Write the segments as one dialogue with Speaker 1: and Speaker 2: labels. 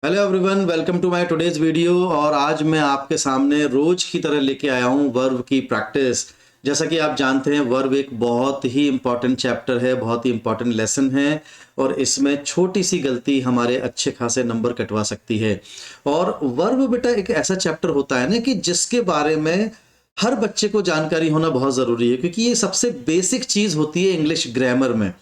Speaker 1: Hello everyone, welcome to my today's video. और आज मैं आपके सामने रोज की तरह लेके आया हूँ वर्ब की प्रैक्टिस। जैसा कि आप जानते हैं, वर्ब एक बहुत ही इंपॉर्टेंट चैप्टर है, बहुत ही इंपॉर्टेंट लेसन है और इसमें छोटी सी गलती हमारे अच्छे खासे नंबर कटवा सकती है। और वर्ब बेटा एक ऐसा चैप्टर होता है ना कि जिसके बारे में हर बच्चे को जानकारी होना बहुत ज़रूरी है, क्योंकि ये सबसे बेसिक चीज़ होती है इंग्लिश ग्रामर में।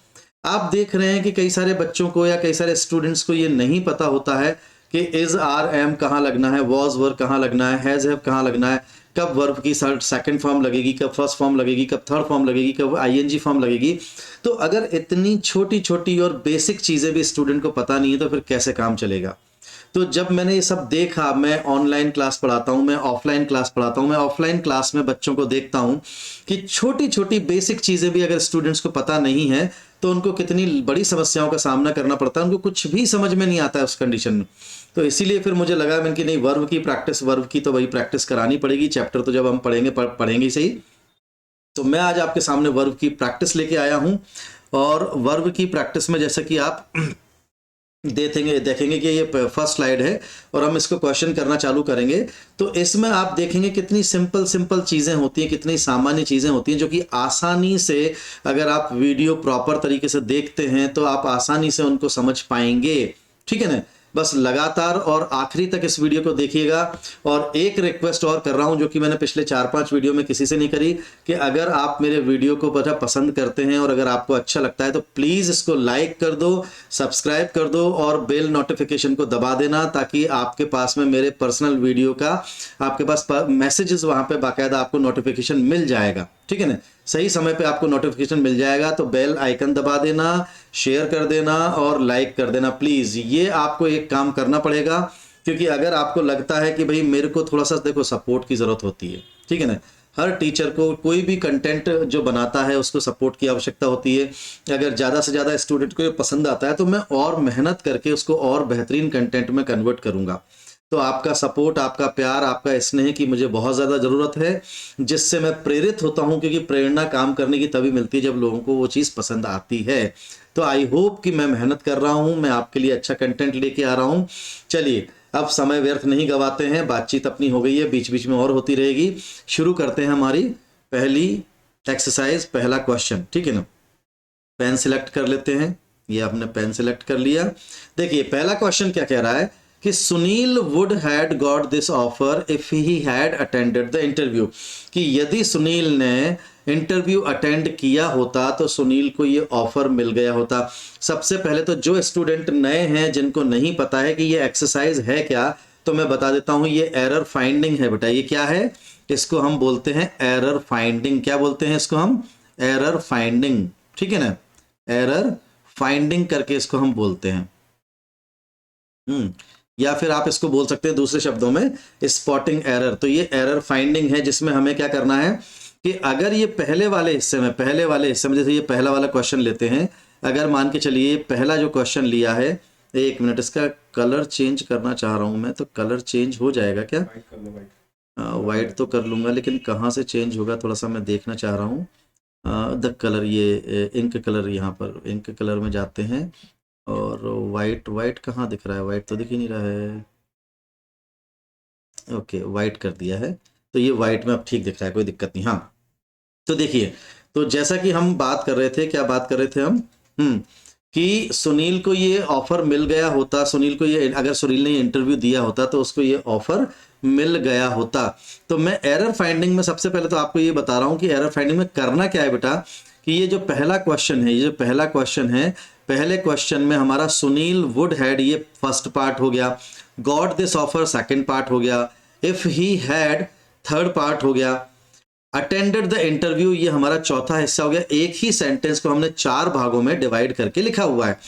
Speaker 1: आप देख रहे हैं कि कई सारे बच्चों को या कई सारे स्टूडेंट्स को ये नहीं पता होता है कि इज आर एम कहाँ लगना है, वॉज वर्ब कहाँ लगना है, हैज़ हैव कहाँ लगना है, कब वर्ब की सेकंड फॉर्म लगेगी, कब फर्स्ट फॉर्म लगेगी, कब थर्ड फॉर्म लगेगी, कब आईएनजी फॉर्म लगेगी। तो अगर इतनी छोटी छोटी और बेसिक चीज़ें भी स्टूडेंट को पता नहीं है तो फिर कैसे काम चलेगा। तो जब मैंने ये सब देखा, मैं ऑनलाइन क्लास पढ़ाता हूँ, मैं ऑफलाइन क्लास पढ़ाता हूँ, मैं ऑफलाइन क्लास में बच्चों को देखता हूँ कि छोटी छोटी बेसिक चीज़ें भी अगर स्टूडेंट्स को पता नहीं है तो उनको कितनी बड़ी समस्याओं का सामना करना पड़ता है, उनको कुछ भी समझ में नहीं आता है उस कंडीशन में। तो इसीलिए फिर मुझे लगा मैंने कि नहीं, वर्ब की प्रैक्टिस, वर्ब की तो वही प्रैक्टिस करानी पड़ेगी। चैप्टर तो जब हम पढ़ेंगे पढ़ेंगे ही सही। तो मैं आज आपके सामने वर्ब की प्रैक्टिस लेके आया हूँ। और वर्ब की प्रैक्टिस में जैसे कि आप देखेंगे कि ये फर्स्ट स्लाइड है और हम इसको क्वेश्चन करना चालू करेंगे। तो इसमें आप देखेंगे कितनी सिंपल सिंपल चीज़ें होती हैं, कितनी सामान्य चीज़ें होती हैं जो कि आसानी से, अगर आप वीडियो प्रॉपर तरीके से देखते हैं तो आप आसानी से उनको समझ पाएंगे। ठीक है ना? बस लगातार और आखिरी तक इस वीडियो को देखिएगा। और एक रिक्वेस्ट और कर रहा हूं जो कि मैंने पिछले 4-5 वीडियो में किसी से नहीं करी, कि अगर आप मेरे वीडियो को बड़ा पसंद करते हैं और अगर आपको अच्छा लगता है तो प्लीज़ इसको लाइक कर दो, सब्सक्राइब कर दो और बेल नोटिफिकेशन को दबा देना, ताकि आपके पास में मेरे पर्सनल वीडियो का आपके पास मैसेजेस वहां पे बाकायदा आपको नोटिफिकेशन मिल जाएगा। ठीक है ना? सही समय पे आपको नोटिफिकेशन मिल जाएगा। तो बेल आइकन दबा देना, शेयर कर देना और लाइक कर देना प्लीज़। ये आपको एक काम करना पड़ेगा, क्योंकि अगर आपको लगता है कि भाई मेरे को थोड़ा सा, देखो, सपोर्ट की ज़रूरत होती है। ठीक है ना? हर टीचर को कोई भी कंटेंट जो बनाता है उसको सपोर्ट की आवश्यकता होती है। अगर ज़्यादा से ज़्यादा स्टूडेंट को ये पसंद आता है तो मैं और मेहनत करके उसको और बेहतरीन कंटेंट में कन्वर्ट करूँगा। तो आपका सपोर्ट, आपका प्यार, आपका स्नेह की मुझे बहुत ज़्यादा ज़रूरत है, जिससे मैं प्रेरित होता हूँ, क्योंकि प्रेरणा काम करने की तभी मिलती है जब लोगों को वो चीज़ पसंद आती है। तो आई होप कि मैं मेहनत कर रहा हूँ, मैं आपके लिए अच्छा कंटेंट लेके आ रहा हूँ। चलिए, अब समय व्यर्थ नहीं गवाते हैं, बातचीत अपनी हो गई है, बीच बीच में और होती रहेगी। शुरू करते हैं हमारी पहली एक्सरसाइज, पहला क्वेश्चन। ठीक है ना? पेन सिलेक्ट कर लेते हैं। ये आपने पेन सिलेक्ट कर लिया। देखिए, पहला क्वेश्चन क्या कह रहा है कि Sunil would had got this offer if he had attended the interview. कि यदि सुनील ने इंटरव्यू अटेंड किया होता तो सुनील को ये ऑफर मिल गया होता। सबसे पहले तो जो स्टूडेंट नए हैं, जिनको नहीं पता है कि ये एक्सरसाइज है क्या, तो मैं बता देता हूं, ये एरर फाइंडिंग है बेटा। ये क्या है? इसको हम बोलते हैं एरर फाइंडिंग। क्या बोलते हैं इसको हम? Error finding. ठीक है ना? एरर फाइंडिंग करके इसको हम बोलते हैं। या फिर आप इसको बोल सकते हैं दूसरे शब्दों में स्पॉटिंग एरर। तो ये एरर फाइंडिंग है, जिसमें हमें क्या करना है कि अगर ये पहले वाले हिस्से में जैसे ये पहला वाला क्वेश्चन लेते हैं। अगर मान के चलिए पहला जो क्वेश्चन लिया है, एक मिनट, इसका कलर चेंज करना चाह रहा हूं मैं, तो कलर चेंज हो जाएगा क्या? वाइट तो कर लूंगा, लेकिन कहाँ से चेंज होगा थोड़ा सा मैं देखना चाह रहा हूँ। द कलर, ये इंक कलर, यहाँ पर इंक कलर में जाते हैं। और वाइट, वाइट कहाँ दिख रहा है? वाइट तो दिख ही नहीं रहा है। ओके, वाइट कर दिया है। तो ये वाइट में अब ठीक दिख रहा है, कोई दिक्कत नहीं। हाँ, तो देखिए, तो जैसा कि हम बात कर रहे थे, क्या बात कर रहे थे हम? कि सुनील को ये ऑफर मिल गया होता, सुनील को ये, अगर सुनील ने इंटरव्यू दिया होता तो उसको ये ऑफर मिल गया होता। तो मैं एरर फाइंडिंग में सबसे पहले तो आपको ये बता रहा हूं कि एरर फाइंडिंग में करना क्या है बेटा, कि ये जो पहला क्वेश्चन है, ये जो पहला क्वेश्चन है, पहले क्वेश्चन में हमारा सुनील वुड हैड, ये फर्स्ट पार्ट हो गया। Got this offer second part हो गया। If he had third part हो गया। अटेंडेड द इंटरव्यू, ये हमारा चौथा हिस्सा हो गया। एक ही सेंटेंस को हमने 4 भागों में डिवाइड करके लिखा हुआ है।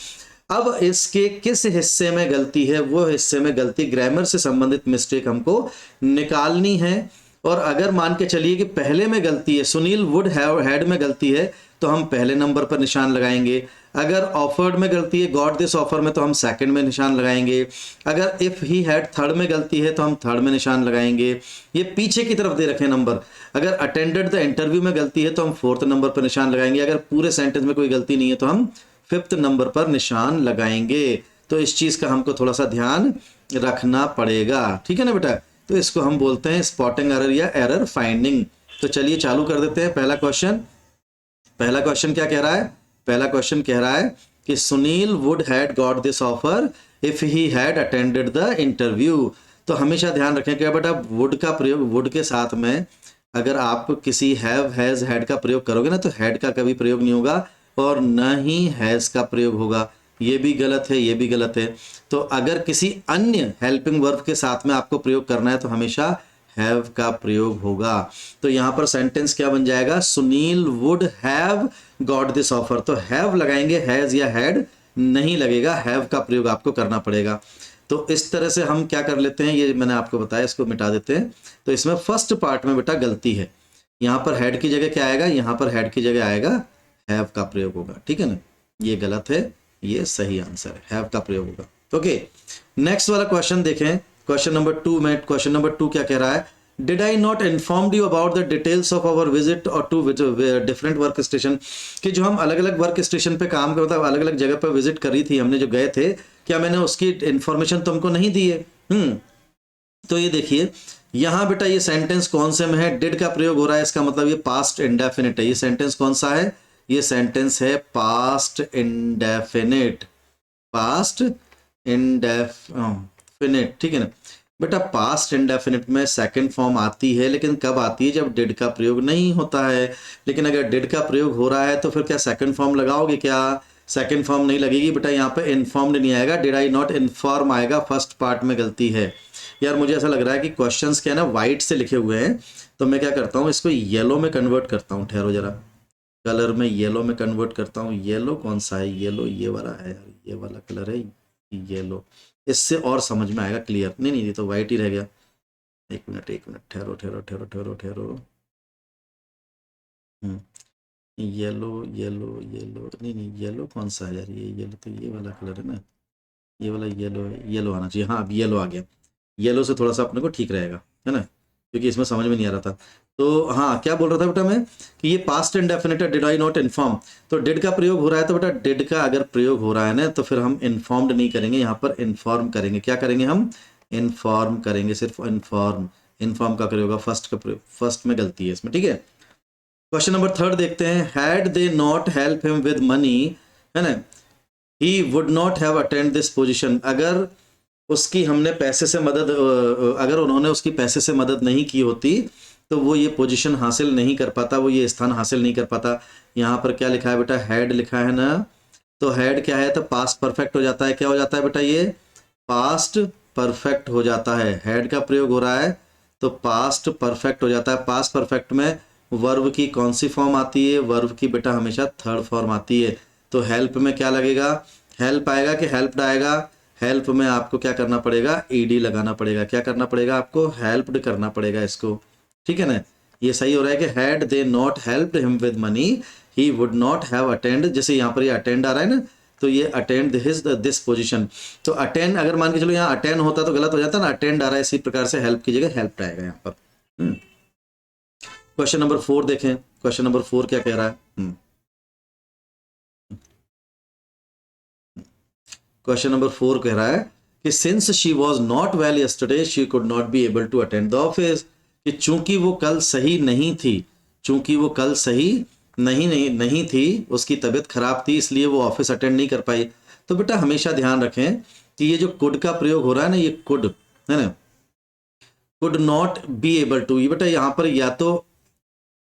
Speaker 1: अब इसके किस हिस्से में गलती है, वो हिस्से में गलती, ग्रामर से संबंधित मिस्टेक हमको निकालनी है। और अगर मान के चलिए कि पहले में गलती है, सुनील वुड हैव हैड में गलती है, तो हम पहले नंबर पर निशान लगाएंगे। अगर ऑफर्ड में गलती है, गॉट दिस ऑफर में, तो हम सेकंड में निशान लगाएंगे। अगर इफ ही हैड थर्ड में गलती है तो हम थर्ड में निशान लगाएंगे। ये पीछे की तरफ दे रखे नंबर। अगर अटेंडेड द इंटरव्यू में गलती है तो हम फोर्थ नंबर पर निशान लगाएंगे। अगर पूरे सेंटेंस में कोई गलती नहीं है तो हम फिफ्थ नंबर पर निशान लगाएंगे। तो इस चीज का हमको थोड़ा सा ध्यान रखना पड़ेगा। ठीक है ना बेटा, तो इसको हम बोलते हैं स्पॉटिंग एरर या एरर फाइंडिंग। तो चलिए चालू कर देते हैं पहला क्वेश्चन। पहला क्वेश्चन क्या कह रहा है? पहला क्वेश्चन कह रहा है कि Sunil would had got this offer if he had attended the interview. तो हमेशा ध्यान रखें कि बेटा वुड का प्रयोग, वुड के साथ में अगर आप किसी हैव, हैज, हैड का प्रयोग करोगे ना तो हैड का कभी प्रयोग नहीं होगा और न ही हैज का प्रयोग होगा। ये भी गलत है, ये भी गलत है। तो अगर किसी अन्य हेल्पिंग वर्ब के साथ में आपको प्रयोग करना है तो हमेशा हैव का प्रयोग होगा। तो यहां पर सेंटेंस क्या बन जाएगा? Sunil would have got this offer. तो हैव लगाएंगे, हैज या हैड नहीं लगेगा, हैव का प्रयोग आपको करना पड़ेगा। तो इस तरह से हम क्या कर लेते हैं, ये मैंने आपको बताया, इसको मिटा देते हैं। तो इसमें फर्स्ट पार्ट में बेटा गलती है, यहां पर हेड की जगह क्या आएगा? यहां पर हेड की जगह आएगा हैव का प्रयोग होगा। ठीक है ना, ये गलत है, ये सही आंसर है, हैव का प्रयोग होगा। ओके, नेक्स्ट वाला क्वेश्चन देखें, क्वेश्चन नंबर 2 में। क्वेश्चन नंबर 2 क्या कह रहा है? Did I not informed you about the details of our visit और टू डिफरेंट वर्क स्टेशन। कि जो हम अलग अलग वर्क स्टेशन पे काम करते, अलग अलग जगह पर विजिट करी थी हमने, जो गए थे, क्या मैंने उसकी इंफॉर्मेशन तुमको नहीं दी है? तो ये देखिए यहां बेटा ये सेंटेंस कौन से में है? डिड का प्रयोग हो रहा है, इसका मतलब ये पास्ट इंडेफिनिट है। ये सेंटेंस कौन सा है? ये सेंटेंस है पास्ट इंडेफिनिट, पास्ट इंडेफिनिट। ठीक है ना बेटा, पास्ट इंडेफिनिट में सेकंड फॉर्म आती है, लेकिन कब आती है? जब डिड का प्रयोग नहीं होता है। लेकिन अगर डिड का प्रयोग हो रहा है तो फिर क्या सेकंड फॉर्म लगाओगे? क्या सेकंड फॉर्म नहीं लगेगी बेटा, यहाँ पे इन्फॉर्म्ड नहीं आएगा, डिड आई नॉट इन्फॉर्म आएगा। फर्स्ट पार्ट में गलती है यार। मुझे ऐसा लग रहा है कि क्वेश्चंस क्या है ना वाइट से लिखे हुए हैं, तो मैं क्या करता हूँ, इसको येलो में कन्वर्ट करता हूँ। ठहरो जरा, कलर में येलो में कन्वर्ट करता हूँ। येलो कौन सा है? येलो ये वाला है यार, ये वाला कलर है येलो, इससे और समझ में आएगा क्लियर। नहीं नहीं, ये तो वाइट ही रह गया। एक मिनट एक मिनट, ठहरो ठहरो ठहरो ठहरो ठहरो। येलो येलो येलो, नहीं नहीं, येलो कौन सा है यार? ये येलो तो ये वाला कलर है ना, ये वाला येलो है, येलो आना चाहिए। हाँ अब येलो आ गया, येलो से थोड़ा सा अपने को ठीक रहेगा, है ना, क्योंकि इसमें समझ में नहीं आ रहा था। तो हाँ, क्या बोल रहा था बेटा मैं, कि ये पास्ट इंडेफिनिट है, डिड आई नॉट इन्फॉर्म। तो डिड का प्रयोग हो रहा है, तो बेटा डिड का अगर प्रयोग हो रहा है ना तो फिर हम इन्फॉर्म्ड नहीं करेंगे, यहाँ पर इन्फॉर्म करेंगे। क्या करेंगे? हम इन्फॉर्म करेंगे, सिर्फ इन्फॉर्म। इन्फॉर्म का प्रयोग होगा, फर्स्ट का प्रयोग, फर्स्ट में गलती है इसमें। ठीक है, क्वेश्चन नंबर 3 देखते हैं। Had they not help him with money, है ना, he would not have attend this position. अगर उसकी हमने पैसे से मदद, अगर उन्होंने उसकी पैसे से मदद नहीं की होती तो वो ये पोजीशन हासिल नहीं कर पाता, वो ये स्थान हासिल नहीं कर पाता। यहाँ पर क्या लिखा है बेटा? हैड लिखा है ना, तो हैड क्या है? तो पास्ट परफेक्ट हो जाता है। क्या हो जाता है बेटा? ये पास्ट परफेक्ट हो जाता है। हैड का प्रयोग हो रहा है तो पास्ट परफेक्ट हो जाता है। पास्ट परफेक्ट में वर्ब की कौन सी फॉर्म आती है? वर्ब की बेटा हमेशा थर्ड फॉर्म आती है। तो हेल्प में क्या लगेगा? हेल्प आएगा कि हेल्प्ड आएगा? हेल्प में आपको क्या करना पड़ेगा? ईडी लगाना पड़ेगा। क्या करना पड़ेगा आपको? हेल्प्ड करना पड़ेगा इसको। ठीक है ना, ये सही हो रहा है कि had they not helped him with money he would not have attend. जैसे यहाँ पर ये अटेंड आ रहा है ना, तो ये अटेंड हिज दिस पोजीशन। तो अटेंड अगर मान के चलो यहाँ अटेंड होता तो गलत हो जाता ना, अटेंड आ रहा है, इसी प्रकार से हेल्प की जगह हेल्प्ड आएगा यहाँ पर। क्वेश्चन नंबर 4 देखें। क्वेश्चन नंबर 4 क्या कह रहा है? क्वेश्चन नंबर 4 कह रहा है कि since she was not well yesterday she could not be able to attend the office. कि चूंकि वो कल सही नहीं थी, चूंकि वो कल सही नहीं थी, उसकी तबीयत खराब थी, इसलिए वो ऑफिस अटेंड नहीं कर पाई। तो बेटा हमेशा ध्यान रखें कि ये जो कुड का प्रयोग हो रहा है ना, ये कुड है ना, could not be able to, ये बेटा यहाँ पर या तो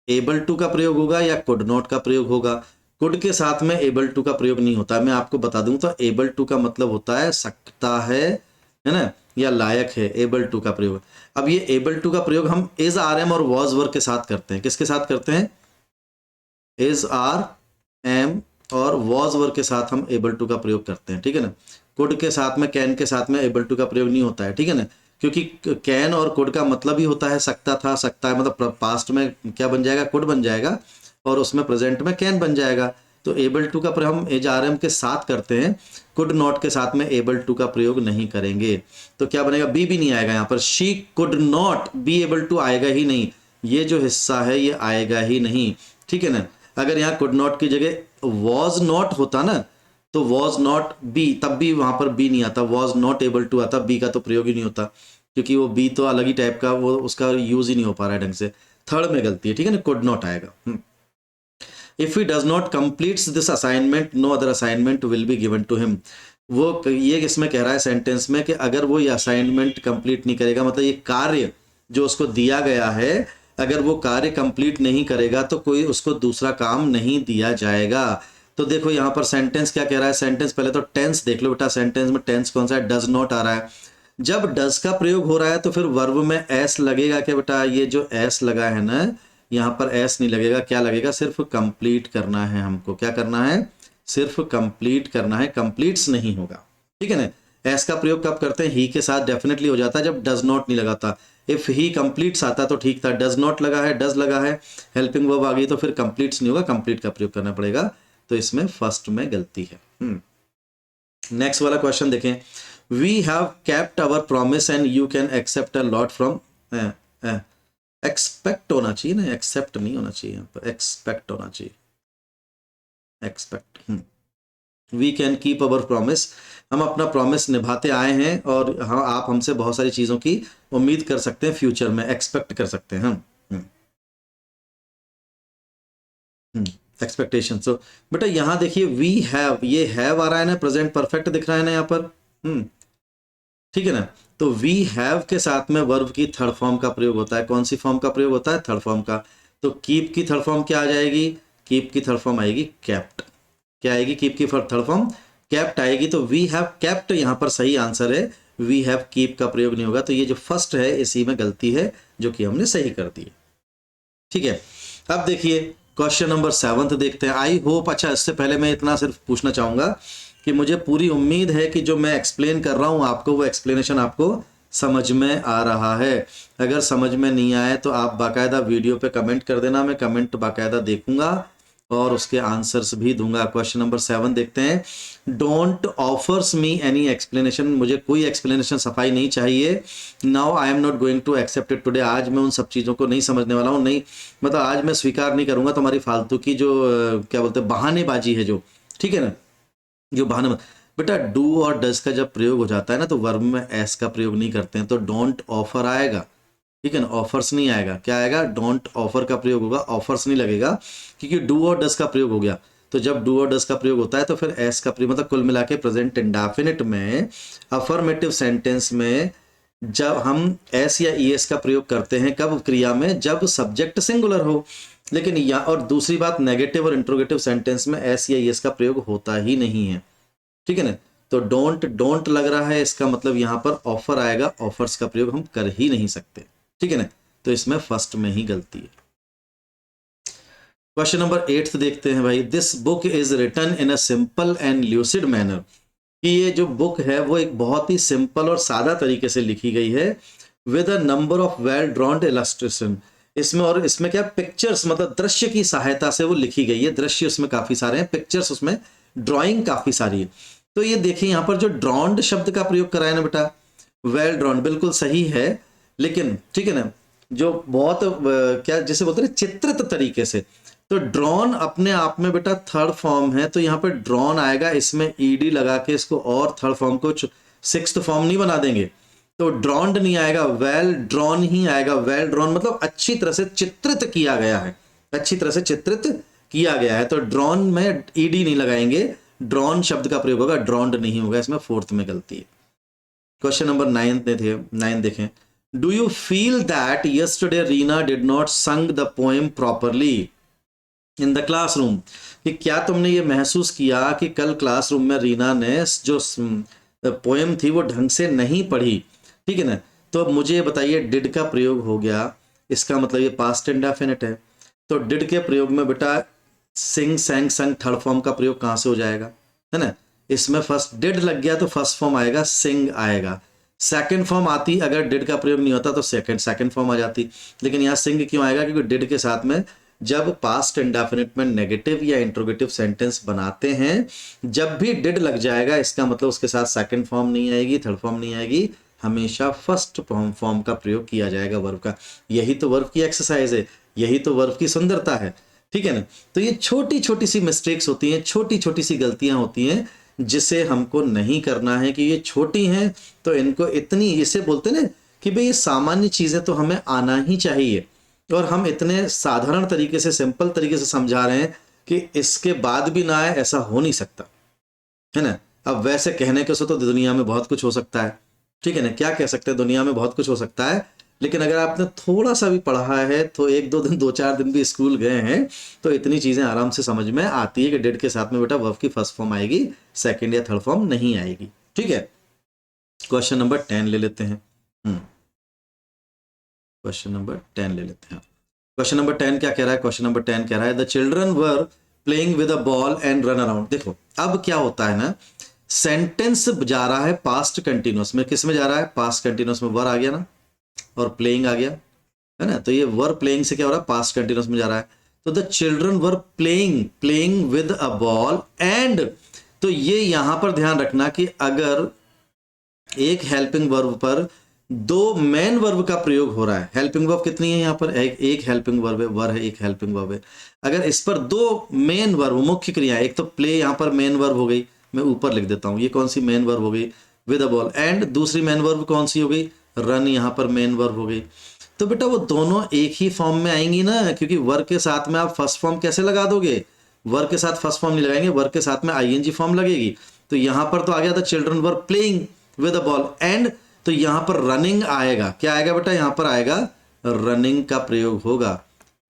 Speaker 1: एबल टू का प्रयोग होगा या कुड नॉट का प्रयोग होगा। कुड के साथ में एबल टू का प्रयोग नहीं होता। मैं आपको बता दूं तो एबल टू का मतलब होता है सकता है ना, या लायक है, एबल टू का प्रयोग। अब ये एबल टू का प्रयोग हम इज आर एम और वॉज वर्क के साथ करते हैं। किसके साथ करते हैं? इज आर एम और वॉज वर्क के साथ हम एबल टू का प्रयोग करते हैं। ठीक है ना, कुड के साथ में, कैन के साथ में एबल टू का प्रयोग नहीं होता है। ठीक है ना, क्योंकि कैन और कुड का मतलब ही होता है सकता था, सकता है, मतलब पास्ट में क्या बन जाएगा? कुड बन जाएगा, और उसमें प्रेजेंट में कैन बन जाएगा। तो एबल टू का प्रयोग हम एज आर एम के साथ करते हैं, कुड नॉट के साथ में एबल टू का प्रयोग नहीं करेंगे। तो क्या बनेगा? बी भी नहीं आएगा यहाँ पर। She could not be able to आएगा ही नहीं, ये जो हिस्सा है ये आएगा ही नहीं। ठीक है ना, अगर यहाँ कुड नॉट की जगह वॉज नॉट होता ना, तो वॉज नॉट बी, तब भी वहां पर बी नहीं आता, वॉज नॉट एबल टू आता, बी का तो प्रयोग ही नहीं होता, क्योंकि वो बी तो अलग ही टाइप का, वो उसका यूज ही नहीं हो पा रहा है ढंग से। थर्ड में गलती है, ठीक है ना, कुड नॉट आएगा। If he does not completes this assignment no other assignment will be given to him. वो ये इसमें कह रहा है सेंटेंस में कि अगर वो ये असाइनमेंट कंप्लीट नहीं करेगा, मतलब ये कार्य जो उसको दिया गया है, अगर वो कार्य कंप्लीट नहीं करेगा तो कोई उसको दूसरा काम नहीं दिया जाएगा। तो देखो यहाँ पर सेंटेंस क्या कह रहा है, सेंटेंस पहले तो टेंस देख लो बेटा, सेंटेंस में टेंस कौन सा है, डज नॉट आ रहा है। जब डज का प्रयोग हो रहा है तो फिर वर्ब में एस लगेगा क्या बेटा, ये जो एस लगा है ना, यहाँ पर एस नहीं लगेगा, क्या लगेगा, सिर्फ कंप्लीट करना है हमको, क्या करना है, सिर्फ कंप्लीट करना है, कंप्लीट्स नहीं होगा, ठीक है ना। एस का प्रयोग कब करते हैं, ही के साथ डेफिनेटली हो जाता है जब डज नॉट नहीं लगाता। इफ ही कंप्लीट्स आता तो ठीक था, डज नॉट लगा है, डज लगा है, हेल्पिंग वर्ब आ गई तो फिर कंप्लीट्स नहीं होगा, कंप्लीट का प्रयोग करना पड़ेगा, तो इसमें फर्स्ट में गलती है। नेक्स्ट वाला क्वेश्चन देखें, we have kept our promise and you can accept a lot from, expect होना चाहिए ना, एक्सेप्ट नहीं होना चाहिए, यहाँ पर एक्सपेक्ट होना चाहिए, expect. We can keep our promise, हम अपना प्रॉमिस निभाते आए हैं और हाँ आप हमसे बहुत सारी चीज़ों की उम्मीद कर सकते हैं, फ्यूचर में एक्सपेक्ट कर सकते हैं हम। एक्सपेक्टेशन। सो बेटा यहाँ देखिए वी हैव, ये हैव आ रहा है ना, प्रेजेंट परफेक्ट दिख रहा है ना यहाँ पर, ठीक है ना। तो वी हैव के साथ में वर्ब की थर्ड फॉर्म का प्रयोग होता है, कौन सी फॉर्म का प्रयोग होता है, थर्ड फॉर्म का। तो कीप की थर्ड फॉर्म क्या आ जाएगी, कीप की थर्ड फॉर्म आएगी केप्ट, क्या आएगी, कीप की थर्ड फॉर्म केप्ट आएगी। तो वी हैव केप्ट यहाँ पर सही आंसर है, वी हैव कीप का प्रयोग नहीं होगा, तो ये जो फर्स्ट है इसी में गलती है जो कि हमने सही कर दी है, ठीक है। अब देखिए क्वेश्चन नंबर 7 देखते हैं। आई होप, अच्छा इससे पहले मैं इतना सिर्फ पूछना चाहूंगा कि मुझे पूरी उम्मीद है कि जो मैं एक्सप्लेन कर रहा हूं आपको, वो एक्सप्लेनेशन आपको समझ में आ रहा है। अगर समझ में नहीं आए तो आप बाकायदा वीडियो पे कमेंट कर देना, मैं कमेंट बाकायदा देखूंगा और उसके आंसर्स भी दूंगा। क्वेश्चन नंबर 7 देखते हैं। Don't offers me any explanation, मुझे कोई एक्सप्लेनेशन सफाई नहीं चाहिए। Now I am not going to accept it today, आज मैं उन सब चीज़ों को नहीं समझने वाला हूँ, नहीं मतलब आज मैं स्वीकार नहीं करूंगा तुम्हारी फालतू की जो क्या बोलते हैं बहानेबाजी है जो, ठीक है ना, जो बहाने। बेटा डू और डज का जब प्रयोग हो जाता है ना तो वर्ब में एस का प्रयोग नहीं करते हैं, तो डोंट ऑफर आएगा, ठीक है ना, ऑफर्स नहीं आएगा, क्या आएगा, डोंट ऑफर का प्रयोग होगा, ऑफर्स नहीं लगेगा, क्योंकि डू और डज का प्रयोग हो गया। तो जब डू और डज का प्रयोग होता है तो फिर एस का प्रयोग, मतलब कुल मिला के प्रेजेंट इंडेफिनिट में, अफर्मेटिव सेंटेंस में जब हम एस या ई एस का प्रयोग करते हैं, कब, क्रिया में, जब सब्जेक्ट सिंगुलर हो। लेकिन या और दूसरी बात, नेगेटिव और इंट्रोगेटिव सेंटेंस में एस या ई एस का प्रयोग होता ही नहीं है, ठीक है ना। तो डोंट, डोंट लग रहा है, इसका मतलब यहाँ पर ऑफर आएगा, ऑफर्स का प्रयोग हम कर ही नहीं सकते, ठीक है ना। तो इसमें फर्स्ट में ही गलती है। क्वेश्चन नंबर 8 देखते हैं भाई। This book is written in a simple and lucid manner, कि ये जो बुक है वो एक बहुत ही सिंपल और सादा तरीके से लिखी गई है। With a number of well ड्रॉन्ड illustration, इसमें, और इसमें क्या पिक्चर्स, मतलब दृश्य की सहायता से वो लिखी गई है, दृश्य उसमें काफी सारे हैं, पिक्चर्स उसमें, ड्राइंग काफी सारी है। तो ये देखिए यहाँ पर जो ड्रॉन्ड शब्द का प्रयोग करा है ना बेटा, वेल ड्रॉन्ड बिल्कुल सही है, लेकिन ठीक है ना, जो बहुत क्या जैसे बोलते हैं चित्रित तरीके से, तो ड्रॉन अपने आप में बेटा थर्ड फॉर्म है, तो यहाँ पे ड्रॉन आएगा, इसमें ईडी लगा के इसको और थर्ड फॉर्म को सिक्स्थ फॉर्म नहीं बना देंगे, तो ड्रॉन्ड नहीं आएगा, वेल ड्रॉन ही आएगा। वेल ड्रॉन मतलब अच्छी तरह से चित्रित किया गया है, अच्छी तरह से चित्रित किया गया है, तो ड्रॉन में ईडी नहीं लगाएंगे, ड्रॉन शब्द का प्रयोग होगा, ड्रॉन्ड नहीं होगा, इसमें फोर्थ में गलती है। क्वेश्चन नंबर 9 देखें। Do you feel that yesterday Reena did not संग the poem properly in the classroom, कि क्या तुमने ये महसूस किया कि कल क्लासरूम में रीना ने जो पोएम थी वो ढंग से नहीं पढ़ी, ठीक है ना। तो मुझे बताइए डिड का प्रयोग हो गया, इसका मतलब ये पास्ट इंडेफिनिट है, तो डिड के प्रयोग में बेटा सिंग, सैंग, संग थर्ड फॉर्म का प्रयोग कहाँ से हो जाएगा, है ना। इसमें फर्स्ट डिड लग गया तो फर्स्ट फॉर्म आएगा, सिंग आएगा। सेकंड फॉर्म आती, अगर डिड का प्रयोग नहीं होता तो सेकंड फॉर्म आ जाती, लेकिन यहाँ सिंग क्यों आएगा, क्योंकि डिड के साथ में जब पास्ट इंडेफिनिट में नेगेटिव या इंट्रोगेटिव सेंटेंस बनाते हैं, जब भी डिड लग जाएगा इसका मतलब उसके साथ सेकंड फॉर्म नहीं आएगी, थर्ड फॉर्म नहीं आएगी, हमेशा फर्स्ट फॉर्म का प्रयोग किया जाएगा वर्ब का। यही तो वर्ब की एक्सरसाइज है, यही तो वर्ब की सुंदरता है, ठीक है ना। तो ये छोटी छोटी सी मिस्टेक्स होती हैं, छोटी छोटी सी गलतियां होती हैं, जिसे हमको नहीं करना है कि ये छोटी हैं तो इनको इतनी, इसे बोलते ना कि भाई ये सामान्य चीज़ें तो हमें आना ही चाहिए, और हम इतने साधारण तरीके से, सिंपल तरीके से समझा रहे हैं कि इसके बाद भी ना आए, ऐसा हो नहीं सकता, है ना। अब वैसे कहने के से तो दुनिया में बहुत कुछ हो सकता है, ठीक है ना, क्या कह सकते हैं, दुनिया में बहुत कुछ हो सकता है, लेकिन अगर आपने थोड़ा सा भी पढ़ा है तो 1-2 दिन, 2-4 दिन भी स्कूल गए हैं तो इतनी चीज़ें आराम से समझ में आती है कि डिड के साथ में बेटा वर्ब की फर्स्ट फॉर्म आएगी, सेकंड या थर्ड फॉर्म नहीं आएगी, ठीक है। क्वेश्चन नंबर 10 ले लेते हैं। क्वेश्चन नंबर 10 ले लेते हैं। क्वेश्चन नंबर 10 क्या कह रहा है? क्वेश्चन नंबर 10 कह रहा है the children were playing with a ball and run around. देखो अब क्या होता है ना, सेंटेंस जा रहा है पास्ट कंटिन्यूअस में, किस में जा रहा है? पास्ट कंटिन्यूअस में वर आ गया ना, और प्लेइंग आ गया, है ना, तो ये वर प्लेइंग से क्या हो रहा है? पास्ट कंटिन्यूअस में जा रहा है। तो the children were playing with a ball and, तो ये यहां पर ध्यान रखना कि अगर एक हेल्पिंग वर्ब पर दो मेन वर्ब का प्रयोग हो रहा है, हेल्पिंग वर्ब कितनी है यहाँ पर? एक हेल्पिंग वर्ब है, वर है, एक हेल्पिंग वर्ब है। अगर इस पर दो मेन वर्ब, मुख्य क्रिया, एक तो प्ले यहाँ पर मेन वर्ब हो गई, मैं ऊपर लिख देता हूँ, ये कौन सी मेन वर्ब हो गई? With a ball. एंड दूसरी मेन वर्ब कौन सी हो गई? रन, यहाँ पर मेन वर्ब हो गई। तो बेटा वो दोनों एक ही फॉर्म में आएंगी ना, क्योंकि वर्ब के साथ में आप फर्स्ट फॉर्म कैसे लगा दोगे? वर्ब के साथ फर्स्ट फॉर्म नहीं लगाएंगे, वर्ब के साथ में आईएनजी फॉर्म लगेगी। तो यहाँ पर तो आ गया था children were playing with a ball and, तो यहां पर रनिंग आएगा, क्या आएगा बेटा? यहां पर आएगा रनिंग का प्रयोग होगा।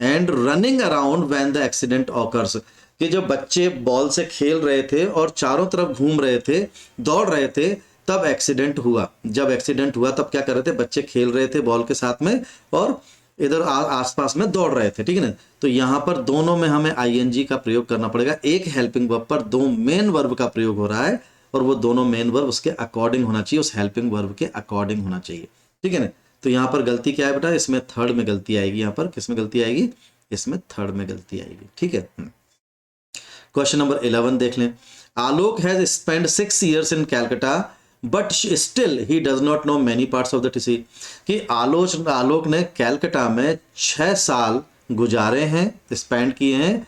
Speaker 1: And running around when the accident occurs, कि जब बच्चे बॉल से खेल रहे थे और चारों तरफ घूम रहे थे, दौड़ रहे थे, तब एक्सीडेंट हुआ। जब एक्सीडेंट हुआ तब क्या कर रहे थे? बच्चे खेल रहे थे बॉल के साथ में और इधर आसपास में दौड़ रहे थे, ठीक है ना। तो यहां पर दोनों में हमें आईएनजी का प्रयोग करना पड़ेगा। एक हेल्पिंग वर्ब पर दो मेन वर्ब का प्रयोग हो रहा है और वो दोनों मेन वर्ब उसके अकॉर्डिंग होना चाहिए, उस हेल्पिंग वर्ब के अकॉर्डिंग होना चाहिए, ठीक है ना। तो यहाँ पर गलती क्या है बेटा? इसमें थर्ड में गलती आएगी। यहाँ पर किस में गलती आएगी? इसमें थर्ड में गलती आएगी, ठीक है। क्वेश्चन नंबर 11 देख लें। Alok has spend 6 years in Calcutta but still he does not know many parts of the टीसी, कि आलोक ने कैलकाटा में 6 साल गुजारे हैं, स्पेंड किए हैं,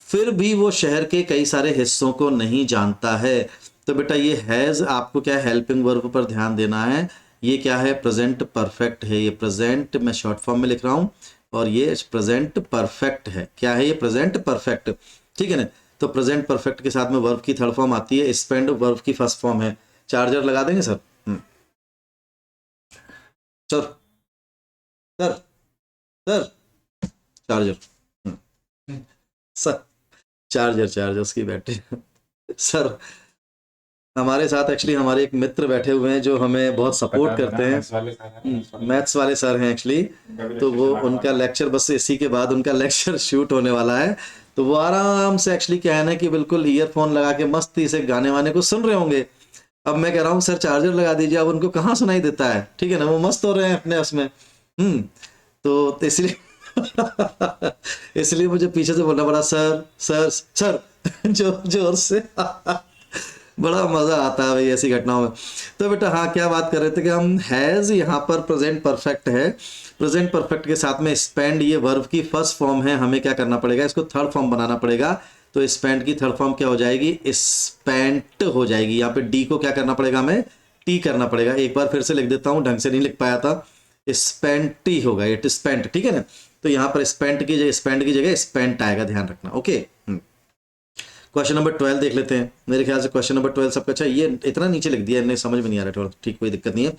Speaker 1: फिर भी वो शहर के कई सारे हिस्सों को नहीं जानता है। तो बेटा ये हैज, आपको क्या हेल्पिंग वर्ब पर ध्यान देना है। ये क्या है? प्रेजेंट परफेक्ट है। ये प्रेजेंट मैं शॉर्ट फॉर्म में लिख रहा हूं और ये प्रेजेंट परफेक्ट है। क्या है ये? प्रेजेंट परफेक्ट, ठीक है ना। तो प्रेजेंट परफेक्ट के साथ में वर्ब की थर्ड फॉर्म आती है, स्पेंड वर्ब की फर्स्ट फॉर्म है। चार्जर लगा देंगे sir? Sir sir sir charger, sir charger उसकी बैटरी सर हमारे साथ एक्चुअली हमारे एक मित्र बैठे हुए हैं जो हमें बहुत सपोर्ट करते हैं, मैथ्स वाले सर हैं एक्चुअली। तो वो उनका लेक्चर, बस इसी के बाद उनका लेक्चर शूट होने वाला है, तो वो आराम से एक्चुअली क्या है ना कि बिल्कुल ईयरफोन लगा के मस्ती से गाने वाने को सुन रहे होंगे। अब मैं कह रहा हूँ सर चार्जर लगा दीजिए, अब उनको कहाँ सुनाई देता है, ठीक है ना, वो मस्त हो रहे हैं अपने उसमें। तो इसलिए इसलिए मुझे पीछे से बोलना पड़ा सर सर सर जोर से बड़ा मजा आता है भाई ऐसी घटनाओं में। तो बेटा हाँ, क्या बात कर रहे थे कि हम हैज यहाँ पर प्रेजेंट परफेक्ट है, प्रेजेंट परफेक्ट के साथ में स्पेंड ये वर्ब की फर्स्ट फॉर्म है, हमें क्या करना पड़ेगा? इसको थर्ड फॉर्म बनाना पड़ेगा। तो स्पेंड की थर्ड फॉर्म क्या हो जाएगी? स्पेंट हो जाएगी। यहाँ पे डी को क्या करना पड़ेगा? हमें टी करना पड़ेगा। एक बार फिर से लिख देता हूँ, ढंग से नहीं लिख पाया था, स्पेंटी होगा, इट स्पेंट, ठीक है ना। तो यहाँ पर स्पेंट की जगह, स्पेंड की जगह स्पेंट आएगा, ध्यान रखना, ओके। क्वेश्चन नंबर 12 देख लेते हैं। मेरे ख्याल से क्वेश्चन नंबर 12 सबका, अच्छा ये इतना नीचे लिख दिया, इन्हें समझ में नहीं आ रहा, ठीक, कोई दिक्कत नहीं है।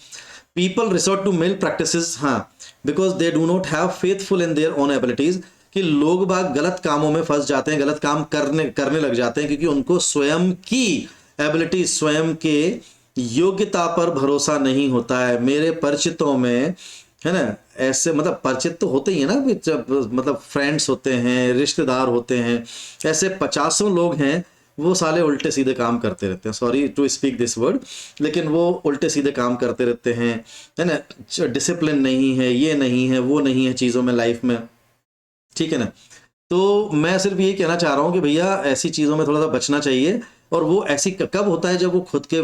Speaker 1: People resort to malpractices, हाँ, because they do not have faithful in their own abilities, कि लोग बाग गलत कामों में फंस जाते हैं, गलत काम करने लग जाते हैं, क्योंकि उनको स्वयं की एबिलिटी, स्वयं के योग्यता पर भरोसा नहीं होता है। मेरे परिचितों में, है ना, ऐसे मतलब परिचित तो होते ही है ना, जब मतलब फ्रेंड्स होते हैं, रिश्तेदार होते हैं, ऐसे 50 लोग हैं, वो साले उल्टे सीधे काम करते रहते हैं, sorry to speak this word, लेकिन वो उल्टे सीधे काम करते रहते हैं, है ना, डिसिप्लिन नहीं है, ये नहीं है, वो नहीं है चीज़ों में, लाइफ में, ठीक है ना। तो मैं सिर्फ यही कहना चाह रहा हूँ कि भैया ऐसी चीज़ों में थोड़ा सा बचना चाहिए। और वो ऐसी कब होता है? जब वो खुद के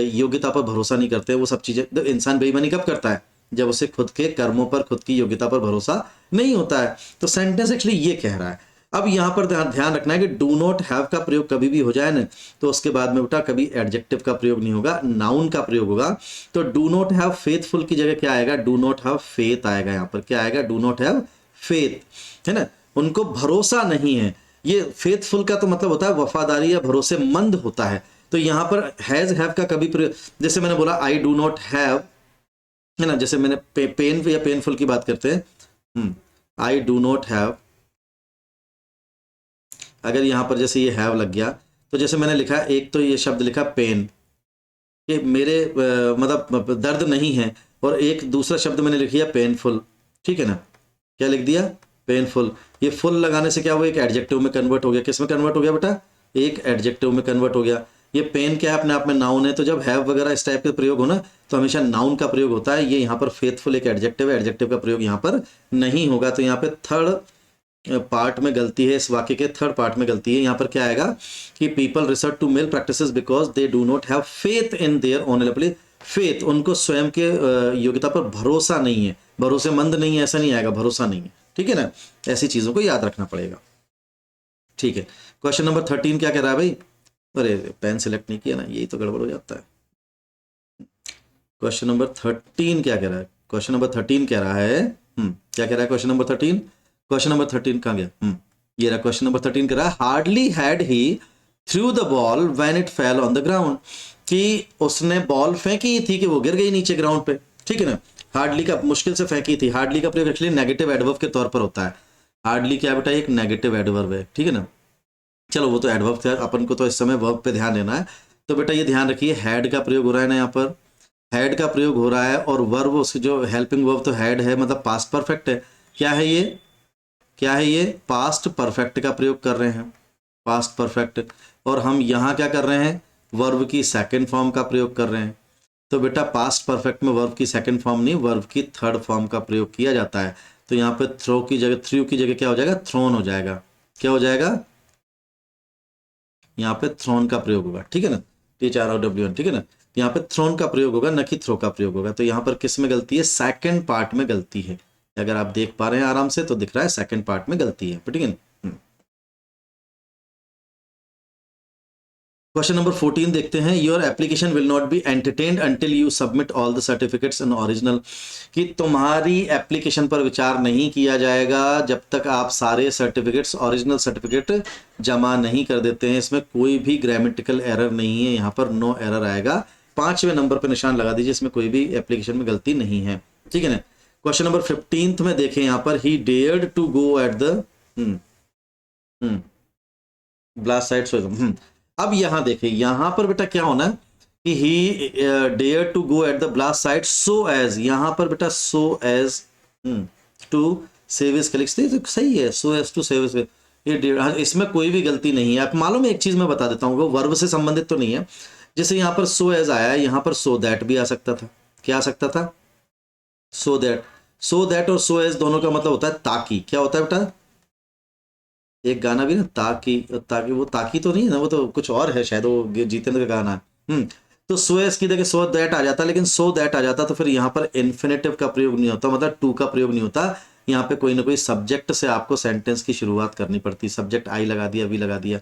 Speaker 1: योग्यता पर भरोसा नहीं करते, वो सब चीज़ें। तो इंसान बेईमानी कब करता है? जब उसे खुद के कर्मों पर, खुद की योग्यता पर भरोसा नहीं होता है। तो सेंटेंस एक्चुअली ये कह रहा है। अब यहाँ पर ध्यान रखना है कि डू नॉट हैव का प्रयोग कभी भी हो जाए ना तो उसके बाद में बेटा कभी एडजेक्टिव का प्रयोग नहीं होगा, नाउन का प्रयोग होगा। तो डू नॉट हैव फेथफुल की जगह क्या आएगा, डू नॉट हैव फेथ आएगा। यहाँ पर क्या आएगा, डू नॉट हैव फेथ, है ना, उनको भरोसा नहीं है। ये फेथफुल का तो मतलब होता है वफादारी या भरोसेमंद होता है। तो यहाँ पर हैज हैव का कभी प्रयोग, जैसे मैंने बोला आई डू नॉट हैव, है ना, जैसे मैंने पेन या पेनफुल की बात करते हैं, आई डू नॉट हैव, अगर यहाँ पर जैसे ये हैव लग गया तो जैसे मैंने लिखा एक तो ये शब्द लिखा पेन, कि मेरे मतलब दर्द नहीं है, और एक दूसरा शब्द मैंने लिख दिया पेनफुल, ठीक है ना, क्या लिख दिया, पेनफुल। ये फुल लगाने से क्या हुआ, एक एडजेक्टिव में कन्वर्ट हो गया। किस में कन्वर्ट हो गया बेटा, एक एडजेक्टिव में कन्वर्ट हो गया। ये पेन क्या है, अपने आप में नाउन है, तो जब हैव वगैरह इस टाइप के प्रयोग हो ना तो हमेशा नाउन का प्रयोग होता है। ये यहाँ पर फेथफुल एक एडजेक्टिव है, एडजेक्टिव का प्रयोग यहाँ पर नहीं होगा। तो यहाँ पे थर्ड पार्ट में गलती है, इस वाक्य के थर्ड पार्ट में गलती है। यहाँ पर क्या आएगा कि people resort to malpractices because they do not have faith in their own ability. Faith, उनको स्वयं के योग्यता पर भरोसा नहीं है, भरोसेमंद नहीं है, ऐसा नहीं आएगा, भरोसा नहीं है, ठीक है ना। ऐसी चीजों को याद रखना पड़ेगा, ठीक है। क्वेश्चन नंबर 13 क्या कह रहा है भाई, अरे पेन सिलेक्ट नहीं किया ना, यही तो गड़बड़ हो जाता है। क्वेश्चन नंबर 13 क्या कह रहा है, क्वेश्चन नंबर 13 कह रहा है, क्या कह रहा है क्वेश्चन नंबर 13, क्वेश्चन नंबर 13 कहाँ गया, ये रहा क्वेश्चन नंबर 13 कह रहा है hardly had he through the ball when it fell on the ground, कि उसने बॉल फेंकी थी कि वो गिर गई नीचे ग्राउंड पे, ठीक है ना। हार्डली का मुश्किल से फेंकी थी, हार्डली का प्रयोग एक्चुअली नेगेटिव एडवर्ब के तौर पर होता है। हार्डली क्या बेटा, एक नेगेटिव एडवर्ब है, ठीक है ना। चलो वो तो एडवर्ब था, अपन को तो इस समय वर्ब पे ध्यान देना है। तो बेटा ये ध्यान रखिए, हैड का प्रयोग हो रहा है ना, यहाँ पर हैड का प्रयोग हो रहा है, और वर्ब उसकी जो हेल्पिंग वर्ब तो हैड है, मतलब पास्ट परफेक्ट है। क्या है ये, क्या है ये, पास्ट परफेक्ट का प्रयोग कर रहे हैं, पास्ट परफेक्ट। और हम यहाँ क्या कर रहे हैं, वर्ब की सेकंड फॉर्म का प्रयोग कर रहे हैं। तो बेटा पास्ट परफेक्ट में वर्ब की सेकंड फॉर्म नहीं, वर्ब की थर्ड फॉर्म का प्रयोग किया जाता है। तो यहाँ पे थ्रो की जगह, थ्रू की जगह क्या हो जाएगा, थ्रोन हो जाएगा। क्या हो जाएगा, यहाँ पे थ्रोन का प्रयोग होगा, ठीक है ना, THROWN, ठीक है ना। यहाँ पे थ्रोन का प्रयोग होगा, न कि थ्रो का प्रयोग होगा। तो यहाँ पर किस में गलती है, सेकंड पार्ट में गलती है। अगर आप देख पा रहे हैं आराम से तो दिख रहा है सेकंड पार्ट में गलती है, ठीक है ना। क्वेश्चन नंबर 14 देखते हैं, your application will not be entertained until you submit all the certificates in original, कि तुम्हारी एप्लीकेशन पर विचार नहीं किया जाएगा जब तक आप सारे सर्टिफिकेट्स, ओरिजिनल सर्टिफिकेट जमा नहीं कर देते हैं। इसमें कोई भी ग्रामेटिकल एरर नहीं है, यहाँ पर नो एरर आएगा। 5वें नंबर पर निशान लगा दीजिए, इसमें कोई भी एप्लीकेशन में गलती नहीं है, ठीक है ना। क्वेश्चन नंबर 15 में देखें, यहाँ पर he dared to go at the blast site. अब यहां देखिए, यहां पर बेटा क्या होना कि he dare to go at the blast site so as, यहां पर बेटा so as to save his colleagues, तो सही है, so as to save his, ये इसमें कोई भी गलती नहीं है। आप मालूम है, एक चीज मैं बता देता हूँ, वो वर्ब से संबंधित तो नहीं है। जैसे यहाँ पर सो एज आया है, यहाँ पर सो दैट भी आ सकता था। क्या आ सकता था, सो दैट। सो दैट और सो एज दोनों का मतलब होता है ताकि। क्या होता है बेटा, एक गाना भी ना, ताकि, ताकि वो ताकि तो नहीं है ना, वो तो कुछ और है शायद, वो जितेंद्र का गाना है। तो सो एस की जगह सो दैट आ जाता, लेकिन सो दैट आ जाता तो फिर यहाँ पर इन्फिनेटिव का प्रयोग नहीं होता, मतलब टू का प्रयोग नहीं होता। यहाँ पे कोई ना कोई सब्जेक्ट से आपको सेंटेंस की शुरुआत करनी पड़ती, सब्जेक्ट आई लगा दिया, वी लगा दिया।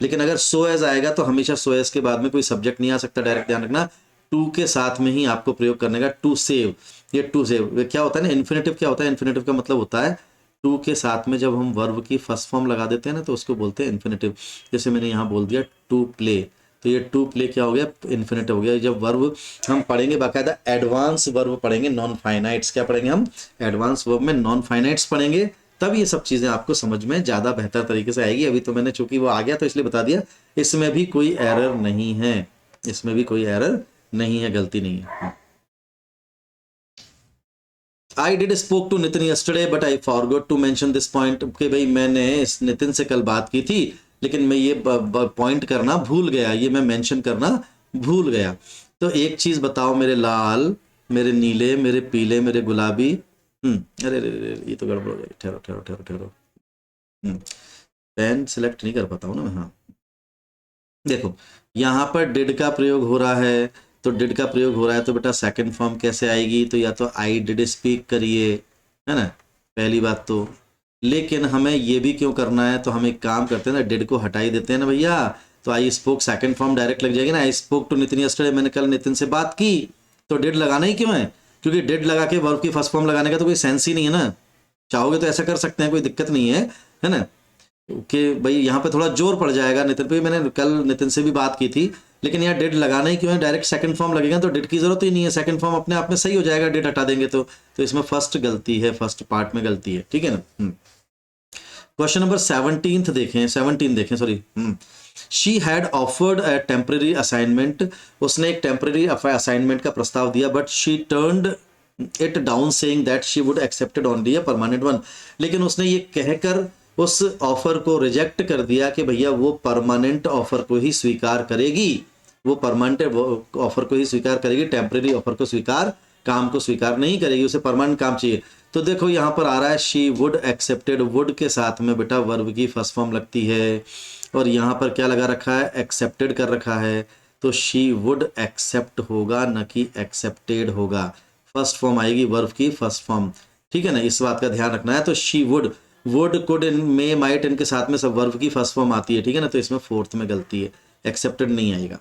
Speaker 1: लेकिन अगर सो एज आएगा तो हमेशा सो एज के बाद में कोई सब्जेक्ट नहीं आ सकता, डायरेक्ट ध्यान रखना, टू के साथ में ही आपको प्रयोग करने का। टू सेव, ये टू सेव क्या होता है ना, इन्फिनेटिव क्या होता है, इन्फिनेटिव का मतलब होता है टू के साथ में जब हम वर्ब की फर्स्ट फॉर्म लगा देते हैं ना तो उसको बोलते हैं इन्फिनेटिव। जैसे मैंने यहाँ बोल दिया टू प्ले, तो ये टू प्ले क्या हो गया, इन्फिनेटिव हो गया। जब वर्ब हम पढ़ेंगे बाकायदा एडवांस वर्ब पढ़ेंगे, नॉन फाइनाइट्स, क्या पढ़ेंगे हम, एडवांस वर्ब में नॉन फाइनाइट्स पढ़ेंगे, तब ये सब चीज़ें आपको समझ में ज़्यादा बेहतर तरीके से आएगी। अभी तो मैंने चूंकि वो आ गया तो इसलिए बता दिया, इसमें भी कोई एरर नहीं है, इसमें भी कोई एरर नहीं है, गलती नहीं है। I did spoke to Nitin yesterday but I forgot to mention this point, कि भाई मैंने इस नितिन से कल बात की थी लेकिन मैं ये पॉइंट करना भूल गया, ये मैं मेंशन करना भूल गया। तो एक चीज बताओ मेरे लाल, मेरे नीले, मेरे पीले, मेरे गुलाबी, अरे ये तो गड़बड़ हो जाएगी, ठहरो ठहरो ठहरो ठहरो, पेन सिलेक्ट नहीं कर पाता हूँ ना मैं। हाँ देखो, यहाँ पर डिड का प्रयोग हो रहा है, तो डिड का प्रयोग हो रहा है तो बेटा सेकंड फॉर्म कैसे आएगी, तो या तो आई डिड स्पीक करिए, है ना, पहली बात तो, लेकिन हमें ये भी क्यों करना है, तो हम एक काम करते हैं ना, डिड को हटा ही देते हैं ना भैया, तो I spoke second form direct लग जाएगी ना, I spoke to Nitin yesterday, मैंने कल नितिन से बात की, तो डिड लगाना ही क्यों है, क्योंकि डिड लगा के वर्ब की फर्स्ट फॉर्म लगाने का तो कोई सेंस ही नहीं है ना। चाहोगे तो ऐसा कर सकते हैं, कोई दिक्कत नहीं है ना, कि भाई यहाँ पे थोड़ा जोर पड़ जाएगा नितिन पे, मैंने कल नितिन से भी बात की थी, लेकिन यहाँ डिड लगाना ही क्यों है, डायरेक्ट सेकंड फॉर्म लगेगा तो डिड की जरूरत ही नहीं है, सेकंड फॉर्म अपने आप में सही हो जाएगा, डिड हटा देंगे तो इसमें फर्स्ट गलती है, फर्स्ट पार्ट में गलती है, ठीक है ना। क्वेश्चन नंबर 17 देखें sorry. She had offered a temporary assignment, उसने एक टेम्पररी असाइनमेंट का प्रस्ताव दिया, but she turned it down saying that she would accepted only a permanent one, लेकिन उसने ये कहकर उस ऑफर को रिजेक्ट कर दिया कि भैया वो परमानेंट ऑफर को ही स्वीकार करेगी, वो परमानेंट ऑफर को ही स्वीकार करेगी, टेम्पररी ऑफर को स्वीकार, काम को स्वीकार नहीं करेगी, उसे परमानेंट काम चाहिए। तो देखो यहाँ पर आ रहा है शी वुड एक्सेप्टेड, वुड के साथ में बेटा वर्ब की फर्स्ट फॉर्म लगती है, और यहाँ पर क्या लगा रखा है, एक्सेप्टेड कर रखा है, तो शी वुड एक्सेप्ट होगा, न कि एक्सेप्टेड होगा, फर्स्ट फॉर्म आएगी वर्ब की फर्स्ट फॉर्म, ठीक है ना, इस बात का ध्यान रखना है। तो she would, could, may, might, इनके साथ में सब वर्ब की फर्स्ट फॉर्म आती है, ठीक है ना, तो इसमें फोर्थ में गलती है, एक्सेप्टेड नहीं आएगा।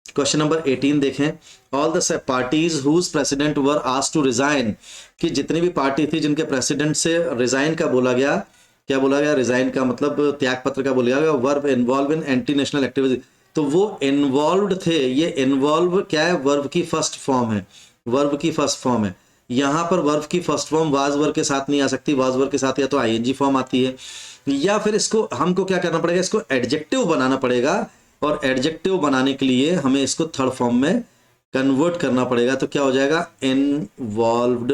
Speaker 1: क्वेश्चन नंबर 18 देखें, all the parties whose president were asked to resign, कि जितनी भी पार्टी थी जिनके प्रेसिडेंट से रिजाइन का बोला गया, क्या बोला गया, रिजाइन का मतलब त्याग पत्र का बोला गया, verb involve in anti national activity, तो वो इन्वॉल्व थे, ये इन्वॉल्व क्या है, वर्ब की फर्स्ट फॉर्म है, वर्ब की फर्स्ट फॉर्म है, यहाँ पर वर्ब की फर्स्ट फॉर्म वाज वर्ब के साथ नहीं आ सकती, वाज वर्ब के साथ या तो आईएनजी फॉर्म आती है, या फिर इसको हमको क्या करना पड़ेगा, इसको एडजेक्टिव बनाना पड़ेगा, और एडजेक्टिव बनाने के लिए हमें इसको थर्ड फॉर्म में कन्वर्ट करना पड़ेगा, तो क्या हो जाएगा, इन्वॉल्व्ड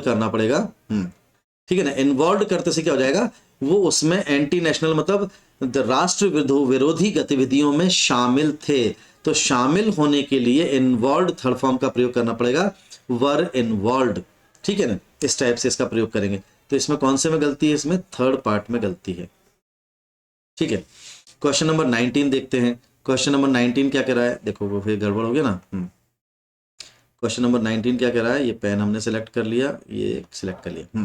Speaker 1: करना पड़ेगा, ठीक है ना। इन्वॉल्व करते से क्या हो जाएगा, वो उसमें एंटी नेशनल मतलब राष्ट्र विरोधी गतिविधियों में शामिल थे, तो शामिल होने के लिए इन्वॉल्व थर्ड फॉर्म का प्रयोग करना पड़ेगा, वर इन्वॉल्व, ठीक है ना, इस टाइप से इसका प्रयोग करेंगे। तो इसमें कौन से में गलती है, इसमें थर्ड पार्ट में गलती है, ठीक है। क्वेश्चन नंबर 19 देखते हैं, क्वेश्चन नंबर 19 क्या कह रहा है, देखो वो फिर गड़बड़ हो गया ना। क्वेश्चन नंबर 19 क्या कह रहा है, ये पेन हमने सेलेक्ट कर लिया, ये सिलेक्ट कर लिया।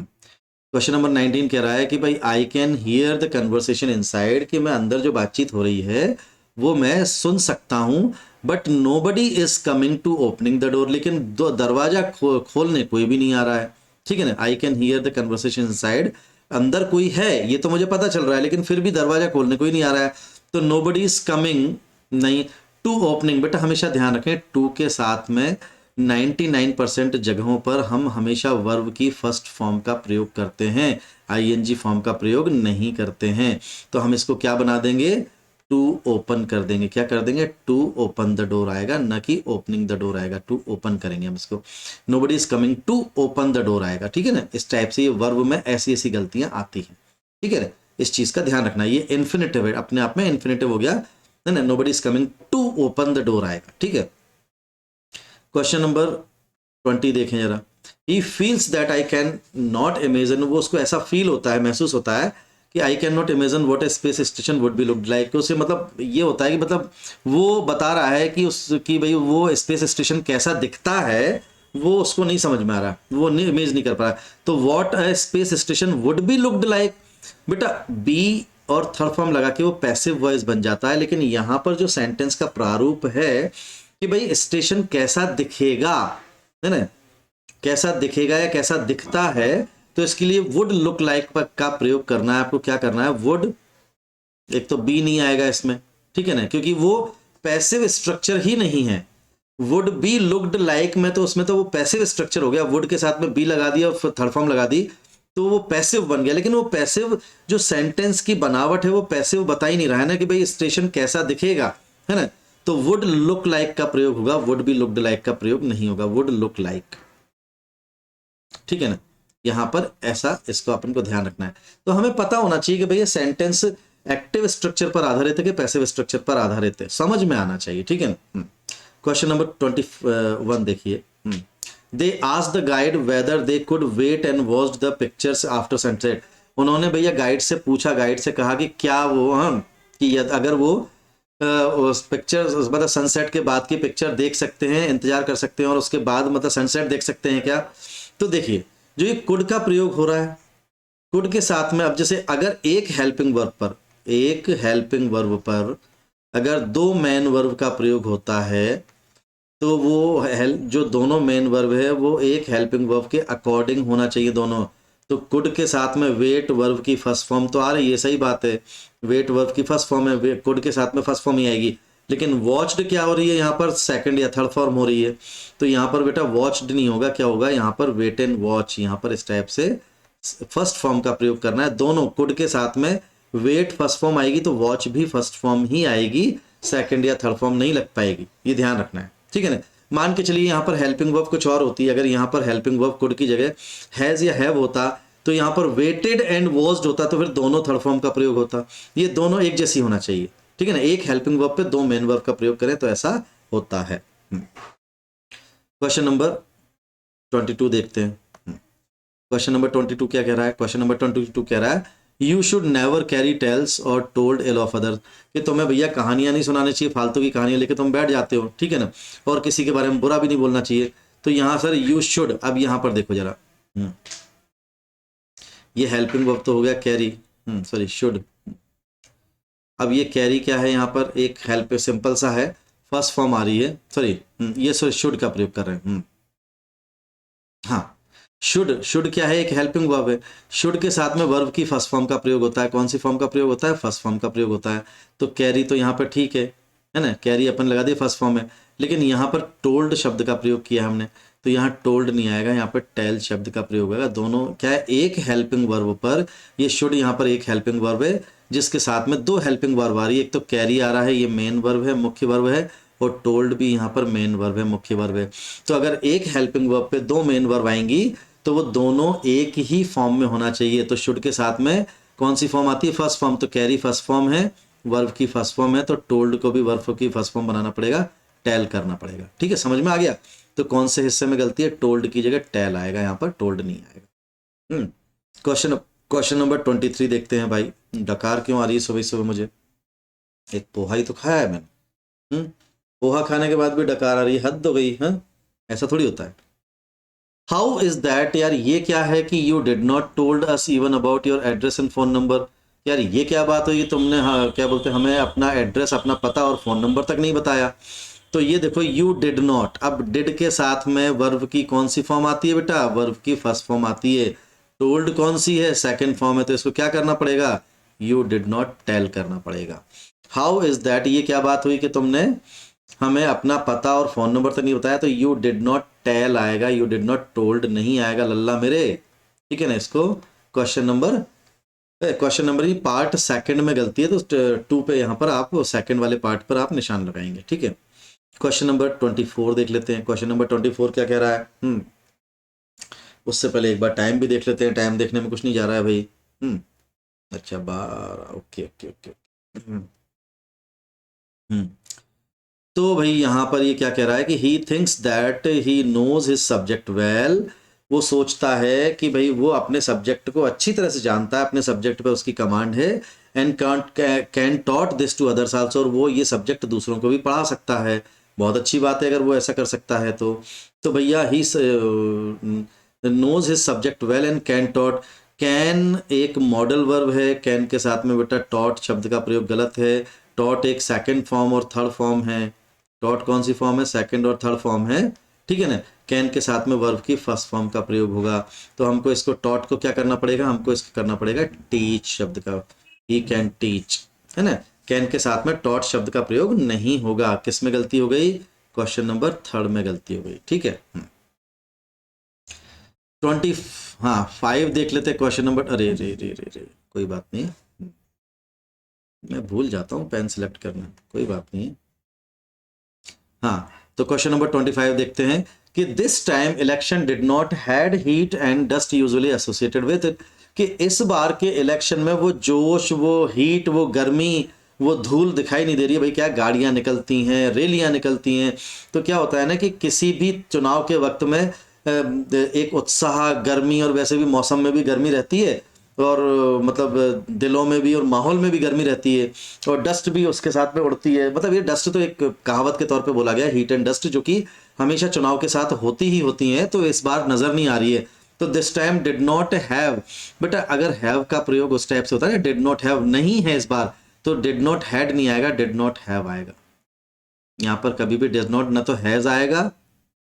Speaker 1: क्वेश्चन नंबर 19 कह रहा है कि भाई I can hear the conversation inside, कि मैं अंदर जो बातचीत हो रही है वो मैं सुन सकता हूं, but nobody is coming to opening the door, लेकिन दरवाजा खोलने कोई भी नहीं आ रहा है, ठीक है ना। I can hear the conversation inside, अंदर कोई है ये तो मुझे पता चल रहा है, लेकिन फिर भी दरवाजा खोलने कोई नहीं आ रहा है, तो नोबडी इज कमिंग नहीं, टू ओपनिंग, बेटा हमेशा ध्यान रखें टू के साथ में 99% जगहों पर हम हमेशा वर्ब की फर्स्ट फॉर्म का प्रयोग करते हैं, आईएनजी फॉर्म का प्रयोग नहीं करते हैं, तो हम इसको क्या बना देंगे, टू ओपन कर देंगे, क्या कर देंगे, टू ओपन द डोर आएगा, न कि ओपनिंग द डोर आएगा, टू ओपन करेंगे हम इसको, nobody is coming to open the door आएगा, ठीक है ना। इस टाइप से ये वर्ब में ऐसी ऐसी गलतियां आती हैं, ठीक है ना, इस चीज का ध्यान रखना, ये इन्फिनेटिव है, अपने आप में इन्फिनेटिव हो गया ना, nobody is coming to open the door आएगा, ठीक है। क्वेश्चन नंबर 20 देखें जरा, he feels that I cannot imagine, वो उसको ऐसा फील होता है, महसूस होता है कि आई cannot imagine what A space station would be looked like, उसे मतलब ये होता है कि मतलब वो बता रहा है कि उसकी भाई वो स्पेस स्टेशन कैसा दिखता है, वो उसको नहीं समझ में आ रहा, वो नहीं इमेज नहीं कर पा रहा, तो what A space station would be looked like, बेटा बी और थर्ड फॉर्म लगा के वो पैसिव वॉइस बन जाता है, लेकिन यहां पर जो सेंटेंस का प्रारूप है कि भाई स्टेशन कैसा दिखेगा, है ना, कैसा दिखेगा या कैसा दिखता है, तो इसके लिए वुड लुक लाइक का प्रयोग करना है, आपको क्या करना है, वुड, एक तो बी नहीं आएगा इसमें, ठीक है ना, क्योंकि वो पैसिव स्ट्रक्चर ही नहीं है, वुड बी लुक्ड लाइक में तो उसमें तो वो पैसिव स्ट्रक्चर हो गया, वुड के साथ में बी लगा दिया और थर्ड फॉर्म लगा दी तो वो पैसिव बन गया, लेकिन वो पैसिव जो सेंटेंस की बनावट है वो पैसिव बता ही नहीं रहा है ना, कि भाई स्टेशन कैसा दिखेगा, है ना, तो वुड लुक लाइक का प्रयोग होगा, वुड बी लुक्ड लाइक का प्रयोग नहीं होगा, वुड लुक लाइक, ठीक है ना। यहां पर ऐसा इसको अपन को ध्यान रखना है, तो हमें पता होना चाहिए कि भैया सेंटेंस एक्टिव स्ट्रक्चर पर आधारित है कि पैसिव स्ट्रक्चर पर आधारित है, समझ में आना चाहिए, ठीक है ना। क्वेश्चन नंबर 21 देखिए, they asked the guide whether they could wait and watch the pictures after sunset, उन्होंने भैया गाइड से पूछा, गाइड से कहा कि क्या वो कि अगर वो उस पिक्चर मतलब सनसेट के बाद की पिक्चर देख सकते हैं, इंतजार कर सकते हैं और उसके बाद मतलब सनसेट देख सकते हैं क्या, तो देखिए जो ये कुड का प्रयोग हो रहा है, कुड के साथ में अब जैसे अगर एक हेल्पिंग वर्ब पर अगर दो मेन वर्ब का प्रयोग होता है तो वो जो दोनों मेन वर्ब है वो एक हेल्पिंग वर्ब के अकॉर्डिंग होना चाहिए दोनों। तो कुड के साथ में वेट वर्ब की फर्स्ट फॉर्म तो आ रही है, सही बात है, वेट वर्ब की फर्स्ट फॉर्म है, कुड के साथ में फर्स्ट फॉर्म ही आएगी। लेकिन वॉच्ड क्या हो रही है यहाँ पर, सेकंड या थर्ड फॉर्म हो रही है। तो यहाँ पर बेटा वॉच्ड नहीं होगा, क्या होगा यहाँ पर, वेट एंड वॉच। यहाँ पर इस टाइप से फर्स्ट फॉर्म का प्रयोग करना है। दोनों कुड के साथ में वेट फर्स्ट फॉर्म आएगी तो वॉच भी फर्स्ट फॉर्म ही आएगी, सेकंड या थर्ड फॉर्म नहीं लग पाएगी, ये ध्यान रखना है, ठीक है ना। मान के चलिए यहाँ पर हेल्पिंग वर्ब कुछ और होती है, अगर यहाँ पर हेल्पिंग वर्ब कुड की जगह हैज या हैव होता तो यहाँ पर वेटेड एंड वॉज्ड होता तो फिर दोनों थर्ड फॉर्म का प्रयोग होता। ये दोनों एक जैसी होना चाहिए, ठीक है ना, एक हेल्पिंग वर्ब पे दो मेन वर्ब का प्रयोग करें तो ऐसा होता है। क्वेश्चन नंबर 22 देखते हैं। क्वेश्चन नंबर 22 क्या कह रहा है, क्वेश्चन नंबर 22 कह रहा है you should never carry tales or told ill of other, कि तुम्हें भैया कहानियां नहीं सुनानी चाहिए, फालतू की कहानियां लेके तुम बैठ जाते हो, ठीक है ना, और किसी के बारे में बुरा भी नहीं बोलना चाहिए। तो यहाँ सर यू शुड, अब यहाँ पर देखो जरा, ये हेल्पिंग वर्ब तो हो गया कैरी, सॉरी शुड। अब ये कैरी क्या है, यहाँ पर एक हेल्प सिंपल सा है, फर्स्ट फॉर्म आ रही है, सॉरी ये सॉरी शुड का प्रयोग कर रहे हैं। हाँ शुड क्या है, एक हेल्पिंग वर्ब है, शुड के साथ में वर्ब की फर्स्ट फॉर्म का प्रयोग होता है। कौन सी फॉर्म का प्रयोग होता है, फर्स्ट फॉर्म का प्रयोग होता है। तो कैरी तो यहाँ पर ठीक है ना, कैरी अपन लगा दिए फर्स्ट फॉर्म है, लेकिन यहाँ पर टोल्ड शब्द का प्रयोग किया हमने तो यहाँ टोल्ड नहीं आएगा, यहाँ पर टेल शब्द का प्रयोग होगा। दोनों क्या है, एक हेल्पिंग वर्ब पर, ये शुड यहाँ पर एक हेल्पिंग वर्ब है जिसके साथ में दो हेल्पिंग वर्ब आ रही है, एक तो कैरी आ रहा है, ये मेन वर्ब है, मुख्य वर्ब है, और टोल्ड भी यहाँ पर मेन वर्ब है, मुख्य वर्ब है। तो अगर एक हेल्पिंग वर्ब पे दो मेन वर्ब आएंगी तो वो दोनों एक ही फॉर्म में होना चाहिए। तो शुड के साथ में कौन सी फॉर्म आती है, फर्स्ट फॉर्म। तो कैरी फर्स्ट फॉर्म है, वर्ब की फर्स्ट फॉर्म है, तो टोल्ड को भी वर्ब की फर्स्ट फॉर्म बनाना पड़ेगा, टेल करना पड़ेगा, ठीक है, समझ में आ गया। तो कौन से हिस्से में गलती है, टोल्ड की जगह टेल आएगा, यहाँ पर टोल्ड नहीं आएगा। क्वेश्चन नंबर 23 देखते हैं भाई। डकार क्यों आ रही है सुबह सुबह मुझे, एक पोहा ही तो खाया है मैंने, पोहा खाने के बाद भी डकार आ रही है, हद हो गई। हाँ ऐसा थोड़ी होता है। हाउ इज दैट, यार ये क्या है कि you did not told us even about your address and phone number. यार ये क्या बात हुई, तुमने हाँ क्या बोलते हैं, हमें अपना एड्रेस, अपना पता और फोन नंबर तक नहीं बताया। तो ये देखो यू डिड नॉट, अब डिड के साथ में वर्ब की कौन सी फॉर्म आती है बेटा, वर्ब की फर्स्ट फॉर्म आती है। टोल्ड कौन सी है, सेकंड फॉर्म है, तो इसको क्या करना पड़ेगा, यू डिड नॉट टेल करना पड़ेगा। हाउ इज दैट, ये क्या बात हुई कि तुमने हमें अपना पता और फोन नंबर तक नहीं बताया, तो यू डिड नॉट टेल आएगा, यू डिड नॉट टोल्ड नहीं आएगा लल्ला मेरे, ठीक है ना। इसको क्वेश्चन नंबर ही पार्ट सेकंड में गलती है, तो 2 पे यहाँ पर आप सेकंड वाले पार्ट पर आप निशान लगाएंगे, ठीक है। क्वेश्चन नंबर 24 देख लेते हैं। क्वेश्चन नंबर 24 क्या कह रहा है, उससे पहले एक बार टाइम भी देख लेते हैं, टाइम देखने में कुछ नहीं जा रहा है भाई। अच्छा 12, ओके ओके ओके। तो भाई यहाँ पर ये क्या कह रहा है कि he thinks that he knows his subject well, वो सोचता है कि भाई वो अपने सब्जेक्ट को अच्छी तरह से जानता है, अपने सब्जेक्ट पे उसकी कमांड है, and can taught this to others also, और वो ये सब्जेक्ट दूसरों को भी पढ़ा सकता है। बहुत अच्छी बात है अगर वो ऐसा कर सकता है तो भैया he knows his subject well and can taught. Can एक मॉडल वर्ब है, कैन के साथ में बेटा टॉट शब्द का प्रयोग गलत है। टॉट एक सेकंड फॉर्म और थर्ड फॉर्म है, टॉट कौन सी फॉर्म है, सेकंड और थर्ड फॉर्म है, ठीक है ना। कैन के साथ में वर्ब की फर्स्ट फॉर्म का प्रयोग होगा, तो हमको इसको टॉट को क्या करना पड़ेगा, हमको इसको करना पड़ेगा टीच शब्द का, ही कैन टीच, है ना। कैन के साथ में टॉट शब्द का प्रयोग नहीं होगा। किस में गलती हो गई, क्वेश्चन नंबर 3 में गलती हो गई, ठीक है। 5 देख लेते क्वेश्चन नंबर, अरे रे रे रे रे कोई बात नहीं, मैं भूल जाता हूँ पेन सिलेक्ट करना, कोई बात नहीं। हाँ तो क्वेश्चन नंबर 25 देखते हैं कि this time election did not had heat and dust usually associated with it, कि इस बार के इलेक्शन में वो जोश, वो हीट, वो गर्मी, वो धूल दिखाई नहीं दे रही है। भाई क्या गाड़ियां निकलती हैं, रैलियां निकलती हैं, तो क्या होता है ना कि किसी भी चुनाव के वक्त में एक उत्साह, गर्मी, और वैसे भी मौसम में भी गर्मी रहती है, और मतलब दिलों में भी और माहौल में भी गर्मी रहती है, और डस्ट भी उसके साथ में उड़ती है। मतलब ये डस्ट तो एक कहावत के तौर पे बोला गया, हीट एंड डस्ट, जो कि हमेशा चुनाव के साथ होती ही होती हैं, तो इस बार नज़र नहीं आ रही है। तो this time did not have, बेटा अगर हैव का प्रयोग उस टाइप से होता है, डिड नॉट हैव नहीं है इस बार, तो डिड नॉट हैड नहीं आएगा, डिड नॉट हैव आएगा। यहाँ पर कभी भी डिड नॉट, ना तो हैज आएगा,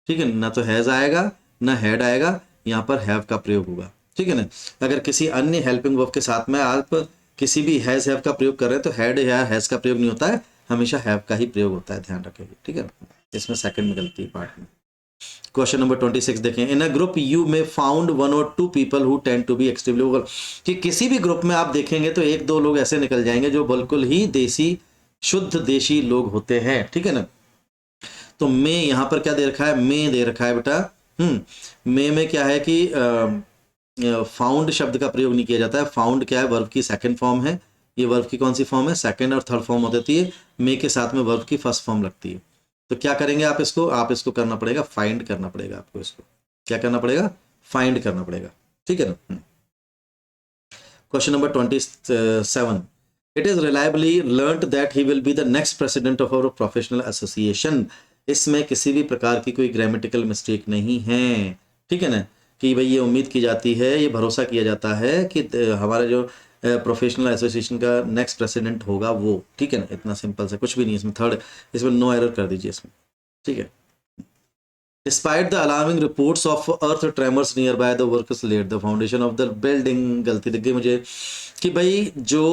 Speaker 1: ठीक है, ना तो हैज आएगा, ना हैड आएगा, यहाँ पर हैव का प्रयोग होगा, ठीक है ना। अगर किसी अन्य हेल्पिंग वर्ब के साथ में आप किसी भी हैज हैव का प्रयोग कर रहे हैं तो हैड या हैज का प्रयोग नहीं होता है, हमेशा हैव का ही प्रयोग होता है, ध्यान रखेंगे, ठीक है। इसमें सेकंड में गलती पार्ट में। क्वेश्चन नंबर 26 देखें, इन अ ग्रुप यू में found 1 or 2 people who tend to be extremely vocal, कि किसी भी ग्रुप में आप देखेंगे तो 1-2 लोग ऐसे निकल जाएंगे जो बिल्कुल ही देसी, शुद्ध देशी लोग होते हैं, ठीक है ना। तो मे यहाँ पर क्या दे रखा है, मे दे रखा है बेटा। मे में क्या है कि फाउंड शब्द का प्रयोग नहीं किया जाता है। फाउंड क्या है, वर्ब की सेकंड फॉर्म है। ये वर्ब की कौन सी फॉर्म है, सेकंड और थर्ड फॉर्म होती है। मे के साथ में वर्ब की फर्स्ट फॉर्म लगती है। तो क्या करेंगे आप इसको करना पड़ेगा, फाइंड करना पड़ेगा आपको। इसको क्या करना पड़ेगा, फाइंड करना पड़ेगा, ठीक है ना। Question number 27, it is reliably learned that he will be the next president of our professional association. इसमें किसी भी प्रकार की कोई ग्रामेटिकल मिस्टेक नहीं है, ठीक है ना, कि भाई ये उम्मीद की जाती है, ये भरोसा किया जाता है कि हमारा जो प्रोफेशनल एसोसिएशन का नेक्स्ट प्रेसिडेंट होगा वो, ठीक है ना। इतना सिंपल से कुछ भी नहीं इसमें, थर्ड इसमें नो एरर कर दीजिए इसमें, ठीक है। Despite the alarming reports of earth tremors nearby, the workers laid the foundation of the building। गलती दिख गई मुझे कि भाई जो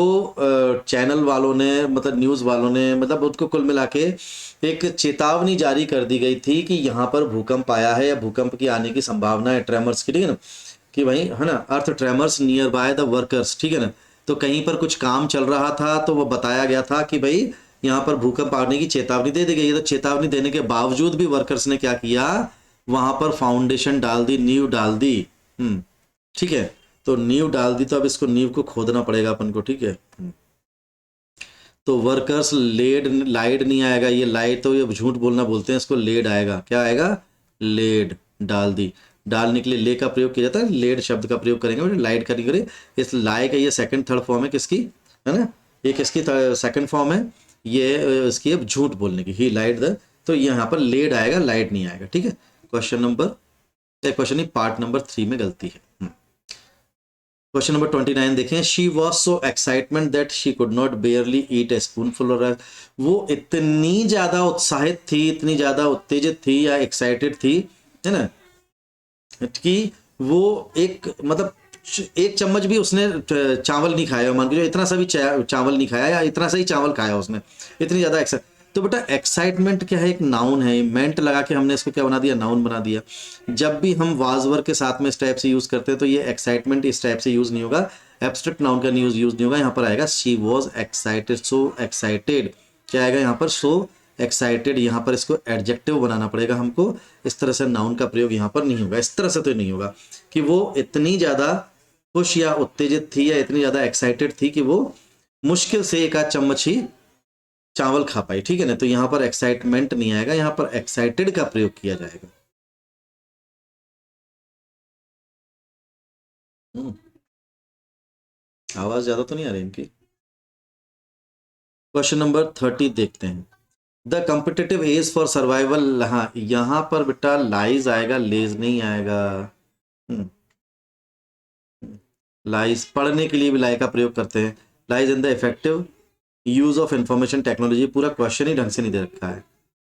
Speaker 1: चैनल वालों ने, मतलब न्यूज़ वालों ने, मतलब उसको कुल मिला के एक चेतावनी जारी कर दी गई थी कि यहाँ पर भूकंप आया है या भूकंप की आने की संभावना है, ट्रेमर्स की, ठीक है ना, कि भाई है ना, earth tremors near by the workers, ठीक है ना। तो कहीं पर कुछ काम चल रहा था तो वो बताया गया था कि भाई यहाँ पर भूकंप आने की चेतावनी दे दी गई है। तो चेतावनी देने के बावजूद भी वर्कर्स ने क्या किया, वहां पर फाउंडेशन डाल दी, नींव डाल दी, ठीक है। तो नींव डाल दी, तो अब इसको नींव को खोदना पड़ेगा अपन को, ठीक है। तो वर्कर्स लेड, लाइड नहीं आएगा, ये लाइड तो ये झूठ बोलना बोलते हैं, इसको लेड आएगा। क्या आएगा, लेड, डाल दी। डालने के लिए ले का प्रयोग किया जाता है, लेड शब्द का प्रयोग करेंगे, लाइड का नहीं करें। इस लाई का ये सेकंड थर्ड फॉर्म है किसकी, है ना, ये किसकी सेकंड फॉर्म है, ये इसकी अब झूठ बोलने की, ही लाइड द, तो यहाँ पर लेड आएगा, लाइड नहीं आएगा, ठीक है। क्वेश्चन नहीं, पार्ट नंबर 3 में गलती है। क्वेश्चन नंबर 29 देखें, she was so excitement that she could not बेयरली eat A spoonful of rice. वो इतनी ज्यादा उत्साहित थी, इतनी ज्यादा उत्तेजित थी या एक्साइटेड थी, है ना, कि वो एक, मतलब एक चम्मच भी उसने चावल नहीं खाया, मान के इतना सा भी चावल नहीं खाया, या इतना सा ही चावल खाया उसने, इतनी ज्यादा एक्साइट। तो बेटा एक्साइटमेंट क्या है, एक नाउन है, मेंट लगा के हमने इसको क्या बना दिया, नाउन बना दिया। जब भी हम वाज वर्ब के साथ में इस टाइप से यूज करते हैं तो ये एक्साइटमेंट इस टाइप से यूज नहीं होगा, एब्स्ट्रैक्ट नाउन का यूज नहीं होगा। यहाँ पर आएगा she was excited, so excited, क्या आएगा यहाँ पर, सो एक्साइटेड। यहाँ पर इसको एडजेक्टिव बनाना पड़ेगा हमको, इस तरह से नाउन का प्रयोग यहाँ पर नहीं होगा, इस तरह से तो नहीं होगा कि वो इतनी ज्यादा खुश या उत्तेजित थी या इतनी ज्यादा एक्साइटेड थी कि वो मुश्किल से एक आध चम्मच ही चावल खा पाई, ठीक है ना। तो यहाँ पर एक्साइटमेंट नहीं आएगा, यहाँ पर एक्साइटेड का प्रयोग किया जाएगा। आवाज ज्यादा तो नहीं आ रही इनकी। क्वेश्चन नंबर 30 देखते हैं, the competitive edge for survival. हाँ, यहाँ पर बेटा लाइज आएगा, लेज नहीं आएगा। लाइज पढ़ने के लिए भी लाई का प्रयोग करते हैं, lies in the effective use of information technology. पूरा क्वेश्चन ही ढंग से नहीं दे रखा है,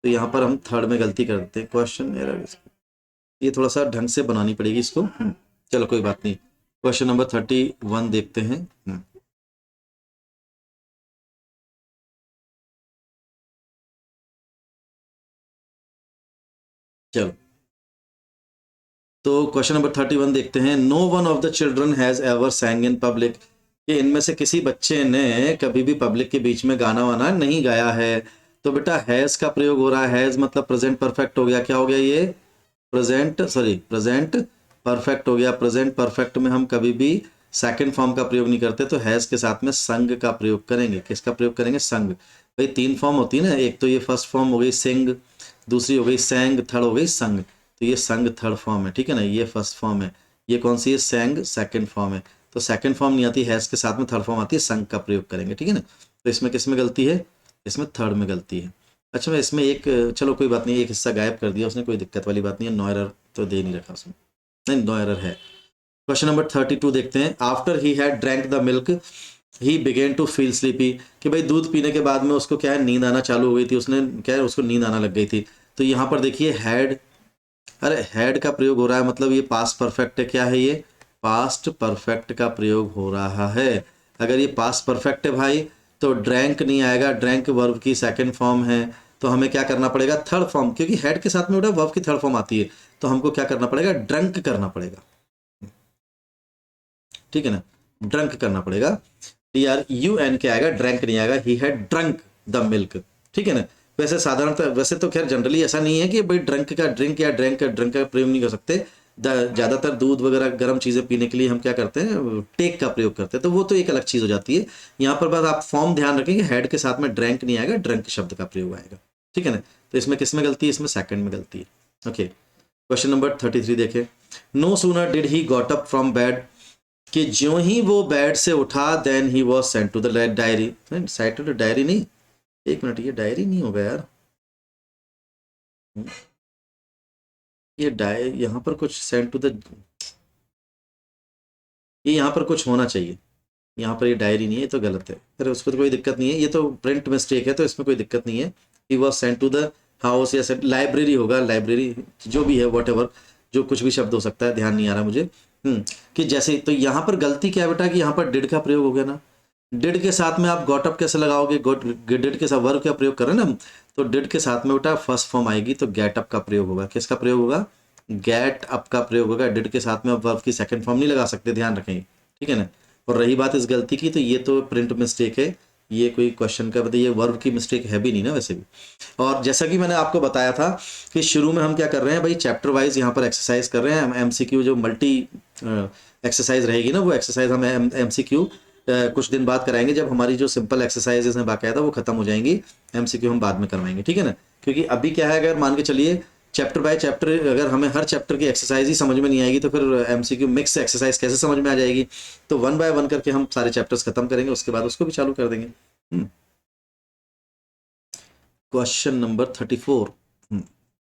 Speaker 1: तो यहाँ पर हम थर्ड में गलती कर देते हैं, क्वेश्चन एरर। ये थोड़ा सा ढंग से बनानी पड़ेगी इसको, चलो कोई बात नहीं। क्वेश्चन नंबर 31 देखते हैं। चलो, तो क्वेश्चन नंबर 31 देखते हैं, no one of the children has ever sang in public. कि इनमें से किसी बच्चे ने कभी भी पब्लिक के बीच में गाना वाना नहीं गाया है। तो बेटा हैज का प्रयोग हो रहा है, हैज मतलब प्रेजेंट परफेक्ट हो गया, क्या हो गया ये, प्रेजेंट परफेक्ट हो गया। प्रेजेंट परफेक्ट में हम कभी भी सेकंड फॉर्म का प्रयोग नहीं करते, तो हैज के साथ में संग का प्रयोग करेंगे। किसका प्रयोग करेंगे, संग। भाई 3 फॉर्म होती है ना, एक तो ये फर्स्ट फॉर्म हो गई सिंग, दूसरी हो गई सैंग, थर्ड हो गई संग। तो ये संग थर्ड फॉर्म है, ठीक है ना, ये फर्स्ट फॉर्म है। ये कौन सी है, सैंग सेकंड फॉर्म है। तो सेकंड फॉर्म नहीं आती, हैज के साथ में थर्ड फॉर्म आती है, संग का प्रयोग करेंगे, ठीक है ना। तो इसमें किस में गलती है, इसमें थर्ड में गलती है। अच्छा, मैं इसमें एक, चलो कोई बात नहीं, एक हिस्सा गायब कर दिया उसने, कोई दिक्कत वाली बात नहीं है, नो एरर तो दे नहीं रखा उसने, नहीं नो एरर है। क्वेश्चन नंबर 32 देखते हैं। After he had drank the milk he began to feel sleepy, कि भाई दूध पीने के बाद में उसको क्या है, नींद आना चालू हो गई थी, उसने क्या है, उसको नींद आना लग गई थी। तो यहाँ पर देखिए हैड, अरे हैड का प्रयोग हो रहा है, मतलब ये पास्ट परफेक्ट है। क्या है ये? पास्ट परफेक्ट का प्रयोग हो रहा है। अगर ये पास्ट परफेक्ट है भाई, तो ड्रैंक नहीं आएगा, ड्रैंक वर्ब की सेकंड फॉर्म है, तो हमें क्या करना पड़ेगा, थर्ड फॉर्म, क्योंकि हेड के साथ में बेटा वर्ब की थर्ड फॉर्म आती है, तो हमको क्या करना पड़ेगा, ड्रंक करना पड़ेगा। ठीक है ना, ड्रंक करना पड़ेगा। DRUN क्या आएगा, ड्रंक नहीं आएगा। He had drunk the milk. ठीक है ना। वैसे साधारणतः, वैसे तो खैर जनरली ऐसा नहीं है कि भाई ड्रंक का ड्रिंक या ड्रंक का प्रयोग नहीं कर सकते। ज़्यादातर दूध वगैरह गर्म चीज़ें पीने के लिए हम क्या करते हैं, टेक का प्रयोग करते हैं, तो वो तो एक अलग चीज़ हो जाती है। यहाँ पर बस आप फॉर्म ध्यान रखेंगे, हेड के साथ में ड्रंक नहीं आएगा, ड्रंक शब्द का प्रयोग आएगा। ठीक है ना। तो इसमें किस में गलती है, इसमें सेकंड में गलती है। ओके, क्वेश्चन नंबर 33 देखें। No sooner did he got up from bed, कि ज्यों ही वो बेड से उठा, then he was sent to the diary. Sent to the diary नहीं, एक मिनट, ये डायरी नहीं होगा यार, ये यहाँ पर कुछ सेंट टू द, ये यहाँ पर कुछ होना चाहिए, यहाँ पर ये डायरी नहीं है, तो गलत है। फिर उस पर कोई दिक्कत नहीं है, ये तो प्रिंट मिस्टेक है, तो इसमें कोई दिक्कत नहीं है। He was sent to the house, या लाइब्रेरी होगा, लाइब्रेरी जो भी है, वॉट एवर, जो कुछ भी शब्द हो सकता है, ध्यान नहीं आ रहा मुझे। कि जैसे, तो यहाँ पर गलती क्या है बेटा, कि यहाँ पर डिड का प्रयोग हो गया ना। डिड के साथ में आप गॉट अप कैसे लगाओगे, डिड के साथ वर्ब का प्रयोग कर रहे हैं ना, तो डिड के साथ में बेटा फर्स्ट फॉर्म आएगी, तो गेट अप का प्रयोग होगा। किसका प्रयोग होगा, गेट अप का प्रयोग होगा। डिड के साथ में आप वर्ब की सेकंड फॉर्म नहीं लगा सकते, ध्यान रखेंगे। ठीक है ना। और रही बात इस गलती की, तो ये तो प्रिंट मिस्टेक है, ये कोई क्वेश्चन का बताइए, वर्ब की मिस्टेक है भी नहीं ना वैसे भी। और जैसा कि मैंने आपको बताया था कि शुरू में हम क्या कर रहे हैं भाई, चैप्टर वाइज यहाँ पर एक्सरसाइज कर रहे हैं। MCQ जो मल्टी एक्सरसाइज रहेगी ना, वो एक्सरसाइज हम MCQ कुछ दिन बाद कराएंगे, जब हमारी जो सिंपल एक्सरसाइजेज हैं बाकायदा वो खत्म हो जाएंगी। MCQ हम बाद में करवाएंगे। ठीक है ना। क्योंकि अभी क्या है, अगर मान के चलिए चैप्टर बाय चैप्टर, अगर हमें हर चैप्टर की एक्सरसाइज ही समझ में नहीं आएगी, तो फिर MCQ मिक्स एक्सरसाइज कैसे समझ में आ जाएगी। तो 1 बाय 1 करके हम सारे चैप्टर्स खत्म करेंगे, उसके बाद उसको भी चालू कर देंगे। क्वेश्चन नंबर 34,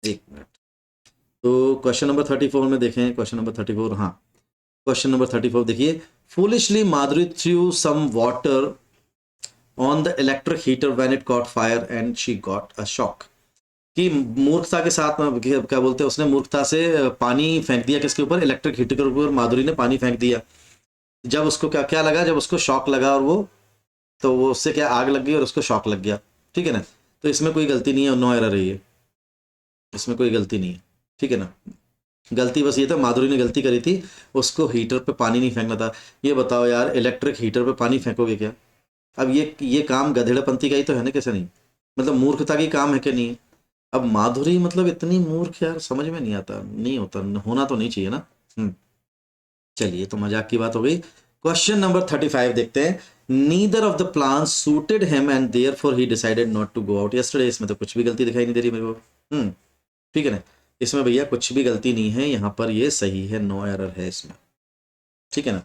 Speaker 1: एक मिनट। तो क्वेश्चन नंबर 34 में देखें, क्वेश्चन नंबर 34, हाँ क्वेश्चन नंबर 34 देखिए। Foolishly Madhuri threw some water on the electric heater when it caught fire and she got a shock, कि मूर्खता के साथ में क्या बोलते हैं, उसने मूर्खता से पानी फेंक दिया किसके ऊपर, इलेक्ट्रिक हीटर के ऊपर माधुरी ने पानी फेंक दिया। जब उसको क्या क्या लगा, जब उसको शॉक लगा, और वो तो वो उससे क्या आग लग गई और उसको शॉक लग गया। ठीक है ना। तो इसमें कोई गलती नहीं है, नो एरर है ये, इसमें कोई गलती नहीं है। ठीक है ना। गलती बस ये था, माधुरी ने गलती करी थी, उसको हीटर पे पानी नहीं फेंकना था। ये बताओ यार, इलेक्ट्रिक हीटर पे पानी फेंकोगे क्या? अब ये काम गधेड़पंथी का ही तो है ना, कैसे नहीं, मतलब मूर्खता की काम है कि नहीं। अब माधुरी मतलब इतनी मूर्ख यार, समझ में नहीं आता, नहीं होता, होना तो नहीं चाहिए ना। चलिए, तो मजाक की बात हो गई। क्वेश्चन नंबर 35 देखते हैं। Neither of the plan suited him and therefore he decided not to go out yesterday. इसमें तो कुछ भी गलती दिखाई नहीं दे रही मेरे को। ठीक है ना। इसमें भैया कुछ भी गलती नहीं है, यहाँ पर ये सही है, नो एरर है इसमें। ठीक है ना।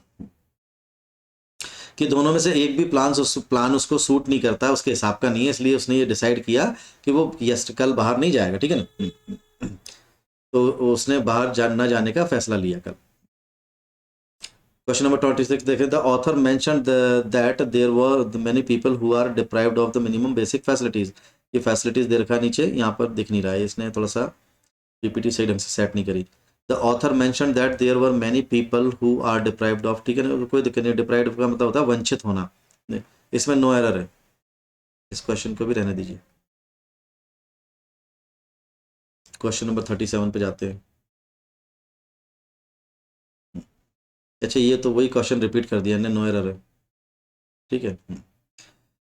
Speaker 1: कि दोनों में से एक भी प्लान उसको सूट नहीं करता, उसके हिसाब का नहीं है, इसलिए उसने ये डिसाइड किया कि वो कल बाहर नहीं जाएगा। ठीक है ना। तो उसने बाहर न जाने का फैसला लिया कल। क्वेश्चन नंबर 26 देखें। The author mention that there were many people who are deprived of the minimum basic facilities. ये फैसिलिटीज दे रखा है नीचे, यहाँ पर दिख नहीं रहा है, इसने थोड़ा सा PPT सही ढंग से सेट नहीं करी। The author mention that there were many people who are deprived of. ठीक है ना, कोई दिक्कत नहीं, डिप्राइव्ड का मतलब होता है वंचित होना, इसमें नो एरर है, इस क्वेश्चन को भी रहने दीजिए। क्वेश्चन नंबर 37 पे जाते हैं। अच्छा, ये तो वही क्वेश्चन रिपीट कर दिया, नो एरर है। ठीक है।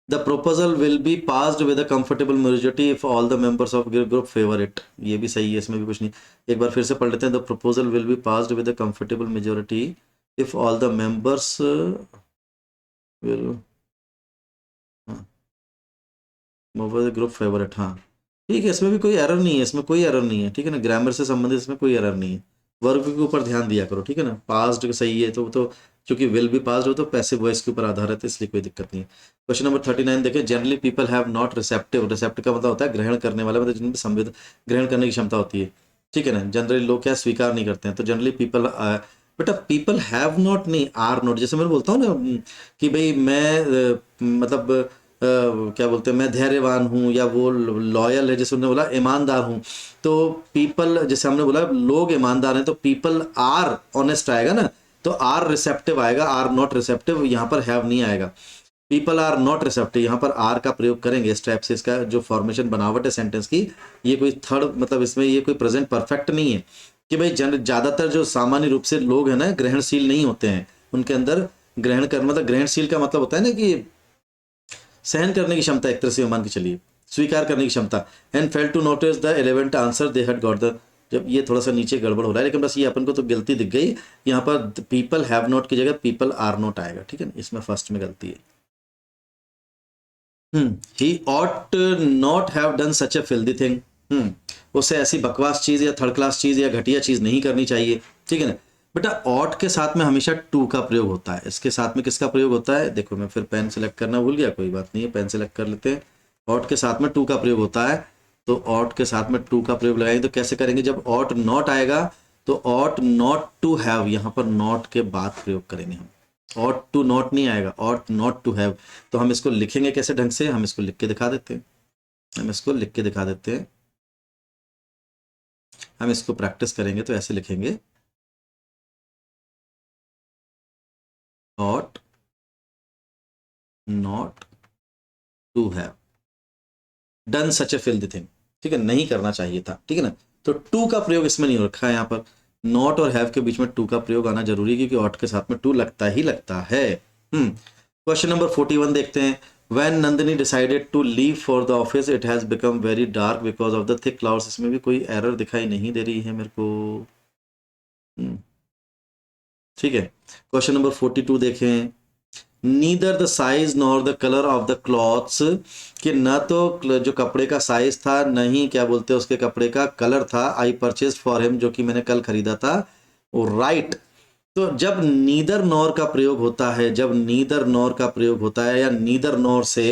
Speaker 1: The proposal will be passed with a comfortable majority if all the members of group favour it. ये भी सही है, इसमें भी कुछ नहीं। एक बार फिर से पढ़ लेते हैं। The proposal will be passed with a comfortable majority if all the members will, group favourite, हाँ ठीक है, इसमें भी कोई एरर नहीं है, इसमें कोई एरर नहीं है। ठीक है ना, ग्रामर से संबंधित इसमें कोई एरर नहीं है। वर्ब के ऊपर ध्यान दिया करो। ठीक है ना, पास्ड सही है, तो क्योंकि विल भी पास्ड हो तो पैसिव वॉइस के ऊपर आधारित है, इसलिए कोई दिक्कत नहीं है। क्वेश्चन नंबर 39 देखें। Generally people have not receptive. Receptive का मतलब होता है ग्रहण करने वाला, मतलब जिनमें संवेद ग्रहण करने की क्षमता होती है। ठीक है ना, जनरली लोग क्या स्वीकार नहीं करते हैं, तो जनरली पीपल बेटा पीपल हैव नॉट नहीं, आर नॉट। जैसे मैं बोलता हूँ ना कि भाई मैं मतलब क्या बोलते हैं, मैं धैर्यवान हूँ, या वो लॉयल है, जैसे उन्होंने बोला ईमानदार हूँ, तो पीपल, जैसे हमने बोला लोग ईमानदार हैं, तो पीपल आर ऑनेस्ट आएगा ना, तो आर रिसेप्टिव आएगा, आर नॉट रिसेप्टिव यहाँ पर हैव नहीं आएगा। पीपल आर नॉट रिसेप्टिव, यहाँ पर आर का प्रयोग करेंगे इस टाइप से। इसका जो फॉर्मेशन बनावट है सेंटेंस की, ये कोई थर्ड मतलब इसमें ये कोई प्रेजेंट परफेक्ट नहीं है कि भाई ज़्यादातर जो सामान्य रूप से लोग हैं ना ग्रहणशील नहीं होते हैं, उनके अंदर ग्रहण कर मतलब ग्रहणशील का मतलब होता है ना कि सहन करने की क्षमता, एक तरह से मान के चलिए स्वीकार करने की क्षमता। And fail to notice the relevant answer they had got the, जब ये थोड़ा सा नीचे गड़बड़ हो रहा है, लेकिन बस ये अपन को तो गलती दिख गई, यहाँ पर पीपल हैव नॉट की जगह पीपल आर नॉट आएगा, ठीक है ना, इसमें फर्स्ट में गलती है। He ought not have done such a filthy thing. उसे ऐसी बकवास चीज या थर्ड क्लास चीज या घटिया चीज नहीं करनी चाहिए, ठीक है ना। बेटा ऑट के साथ में हमेशा टू का प्रयोग होता है, इसके साथ में किसका प्रयोग होता है, देखो मैं फिर पेन सेलेक्ट करना भूल गया, कोई बात नहीं है, पेन सेलेक्ट कर लेते हैं। ऑट के साथ में टू का प्रयोग होता है, तो ऑट के साथ में टू का प्रयोग लगाएंगे तो कैसे करेंगे, जब ऑट नॉट आएगा तो ऑट नॉट टू हैव, यहाँ पर नॉट के बाद प्रयोग करेंगे हम। ऑट टू नॉट नहीं आएगा, ऑट नॉट टू हैव। तो हम इसको लिखेंगे कैसे ढंग से, हम इसको लिख के दिखा देते हैं, हम इसको लिख के दिखा देते हैं, हम इसको प्रैक्टिस करेंगे तो ऐसे लिखेंगे, ought not to have done such a filthy thing, ठीक है, नहीं करना चाहिए था, ठीक है ना। तो टू का प्रयोग इसमें नहीं हो रखा है, यहाँ पर नॉट और हैव के बीच में टू का प्रयोग आना जरूरी है, क्योंकि ऑट के साथ में टू लगता ही लगता है। क्वेश्चन नंबर 41 देखते हैं। When Nandini decided to leave for the office, it has become very dark because of the thick clouds। इसमें भी कोई एरर दिखाई नहीं दे रही है मेरे को, ठीक है। क्वेश्चन नंबर 42 देखें। Neither the size nor the colour of the clothes, कि न तो जो कपड़े का साइज था, नहीं क्या बोलते हैं उसके कपड़े का कलर था, आई परचेज फॉर हिम, जो कि मैंने कल खरीदा था, राइट। तो जब नीदर नॉर का प्रयोग होता है, जब नीदर नॉर का प्रयोग होता है, या नीदर नॉर से,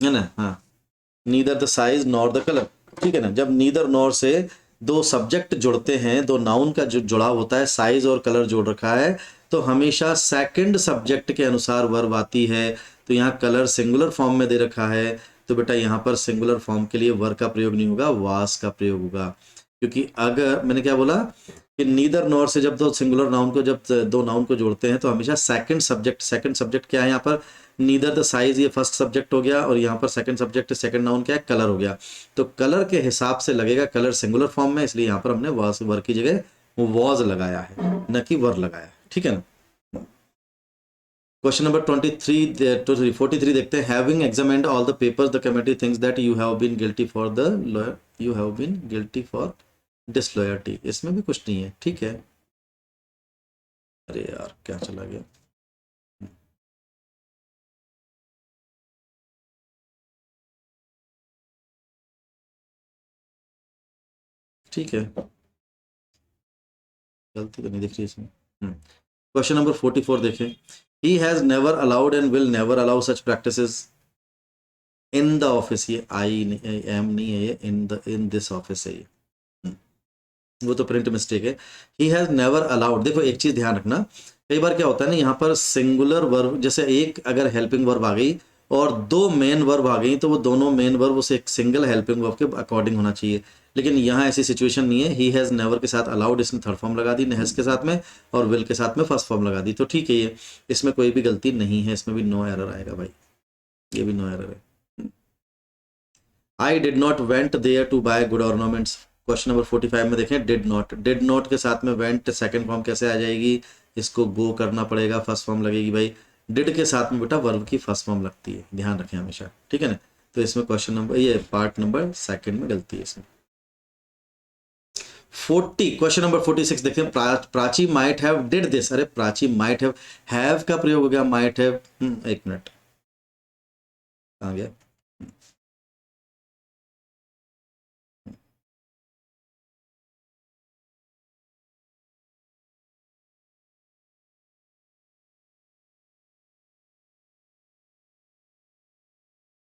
Speaker 1: है ना, हाँ, neither the size nor the colour, ठीक है ना, जब नीदर नॉर से दो सब्जेक्ट जुड़ते हैं, दो नाउन का जो जुड़ाव होता है, साइज और कलर जोड़ रखा है, तो हमेशा सेकंड सब्जेक्ट के अनुसार वर्ब आती है। तो यहाँ कलर सिंगुलर फॉर्म में दे रखा है, तो बेटा यहाँ पर सिंगुलर फॉर्म के लिए वर्ब का प्रयोग नहीं होगा, वास का प्रयोग होगा। क्योंकि अगर मैंने क्या बोला कि नीदर नॉर से जब दो सिंगुलर नाउन को, जब दो नाउन को जोड़ते हैं, तो हमेशा सेकंड सब्जेक्ट क्या है यहाँ पर, नीदर द साइज, ये फर्स्ट सब्जेक्ट हो गया, और यहाँ पर सेकंड सब्जेक्ट, सेकंड नाउन क्या है, कलर हो गया। तो कलर के हिसाब से लगेगा, कलर सिंगुलर फॉर्म में, इसलिए यहाँ पर हमने वाज वर की जगह वॉज लगाया है, न कि वर लगाया है, ठीक है ना। क्वेश्चन नंबर 43 देखते हैं। Having examined all the papers the committee thinks that you have been guilty for the lawyer, you have been guilty for disloyalty. इसमें भी कुछ नहीं है, ठीक है। अरे यार क्या चला गया, ठीक है, गलती तो नहीं दिख रही इसमें। क्वेश्चन नंबर 44 देखें। He has never allowed and will never allow such practices in the office, ये आई एम नहीं है, ये इन दिस ऑफिस है ये, वो तो प्रिंट मिस्टेक है। ही हैज नेवर अलाउड, देखो एक चीज ध्यान रखना, कई बार क्या होता है ना, यहाँ पर सिंगुलर वर्ब, जैसे एक अगर हेल्पिंग वर्ब आ गई और दो मेन वर्ब आ गई, तो वो दोनों मेन वर्ब उसे एक सिंगल हेल्पिंग वर्ब के अकॉर्डिंग होना चाहिए। लेकिन यहाँ ऐसी सिचुएशन नहीं है। ही हैज़ नेवर के साथ अलाउड इसने थर्ड फॉर्म लगा दी, हैज़ के साथ में, और विल के साथ में फर्स्ट फॉर्म लगा दी, तो ठीक है, ये इसमें कोई भी गलती नहीं है, इसमें भी नो एरर आएगा भाई, ये भी नो एरर है। I did not went there to buy good ornaments. Question number 45 में देखें, डिड नॉट के साथ में वेंट सेकंड फॉर्म कैसे आ जाएगी, इसको गो करना पड़ेगा, फर्स्ट फॉर्म लगेगी भाई। डिड के साथ में बेटा वर्ब की फर्स्ट फॉर्म लगती है, ध्यान रखें हमेशा, ठीक है ना। तो इसमें क्वेश्चन नंबर, ये पार्ट नंबर सेकंड में गलती है इसमें। 40 क्वेश्चन नंबर 46 देखते हैं। Prachi might have did this, अरे प्राची माइट हैव का प्रयोग हो गया, माइट हैव, एक मिनट आ गया,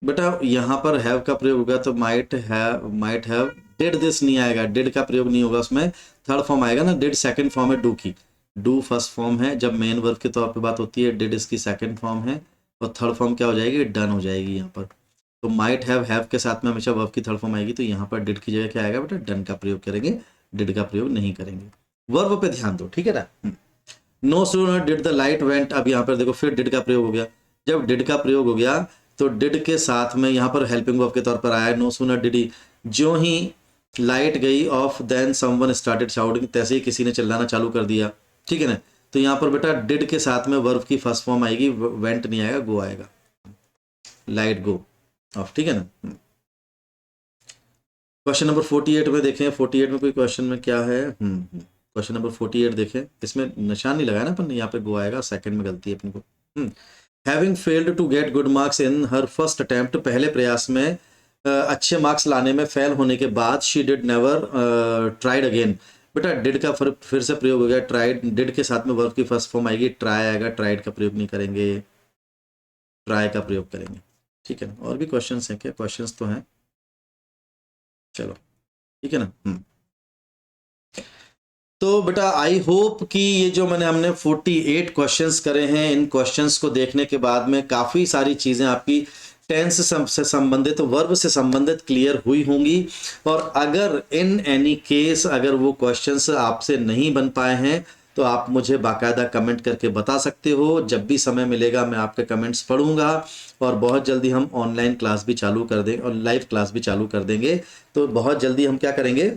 Speaker 1: बेटा यहाँ पर हैव का प्रयोग होगा, तो माइट हैव डिड दिस नहीं आएगा, डिड का प्रयोग नहीं होगा उसमें, थर्ड फॉर्म आएगा ना। डिड सेकंड फॉर्म है डू की, डू फर्स्ट फॉर्म है, जब मेन वर्ब के तौर पे बात होती है डिड इसकी सेकंड फॉर्म है, और थर्ड फॉर्म क्या हो जाएगी, डन हो जाएगी यहाँ पर। तो माइट हैव के साथ में हमेशा वर्ब की थर्ड फॉर्म आएगी, तो यहाँ पर डिड की जगह क्या आएगा बेटा, डन का प्रयोग करेंगे, डिड का प्रयोग नहीं करेंगे। वर्ब पे ध्यान दो, ठीक है ना। No sooner did the light went, अब यहाँ पर देखो फिर डिड का प्रयोग हो गया। जब डिड का प्रयोग हो गया तो डिड के साथ में यहाँ पर हेल्पिंग वर्ब के तौर पर आया नो सूनर डिड ही, जो ही लाइट गई off then someone started shouting, तैसे ही किसी ने चिल्लाना चालू कर दिया, ठीक है ना। तो यहाँ पर बेटा डिड के साथ में वर्ब की फर्स्ट फॉर्म आएगी, वेंट नहीं आएगा, गो आएगा, लाइट गो ऑफ, ठीक है ना। क्वेश्चन नंबर 48 में देखें, 48 में कोई क्वेश्चन में क्या है, क्वेश्चन नंबर 48 देखें, इसमें निशान नहीं लगाया ना अपन, यहाँ पे गो आएगा, सेकंड में गलती है अपने को। Having failed to get good marks in her first attempt, पहले प्रयास में अच्छे मार्क्स लाने में फेल होने के बाद she did never tried again, बेटा डिड का फिर से प्रयोग हो गया, ट्राइड, डिड के साथ में वर्ब की फर्स्ट फॉर्म आएगी, ट्राई आएगा, ट्राइड का प्रयोग नहीं करेंगे, ट्राई का प्रयोग करेंगे, ठीक है ना। और भी क्वेश्चंस हैं क्या, क्वेश्चंस तो हैं, चलो ठीक है ना। तो बेटा आई होप कि ये जो हमने 48 क्वेश्चंस करे हैं, इन क्वेश्चंस को देखने के बाद में काफ़ी सारी चीज़ें आपकी टेंस से संबंधित, वर्ब से संबंधित क्लियर हुई होंगी। और अगर इन एनी केस अगर वो क्वेश्चंस आपसे नहीं बन पाए हैं तो आप मुझे बाकायदा कमेंट करके बता सकते हो। जब भी समय मिलेगा मैं आपके कमेंट्स पढ़ूंगा, और बहुत जल्दी हम ऑनलाइन क्लास भी चालू कर देंगे और लाइव क्लास भी चालू कर देंगे। तो बहुत जल्दी हम क्या करेंगे,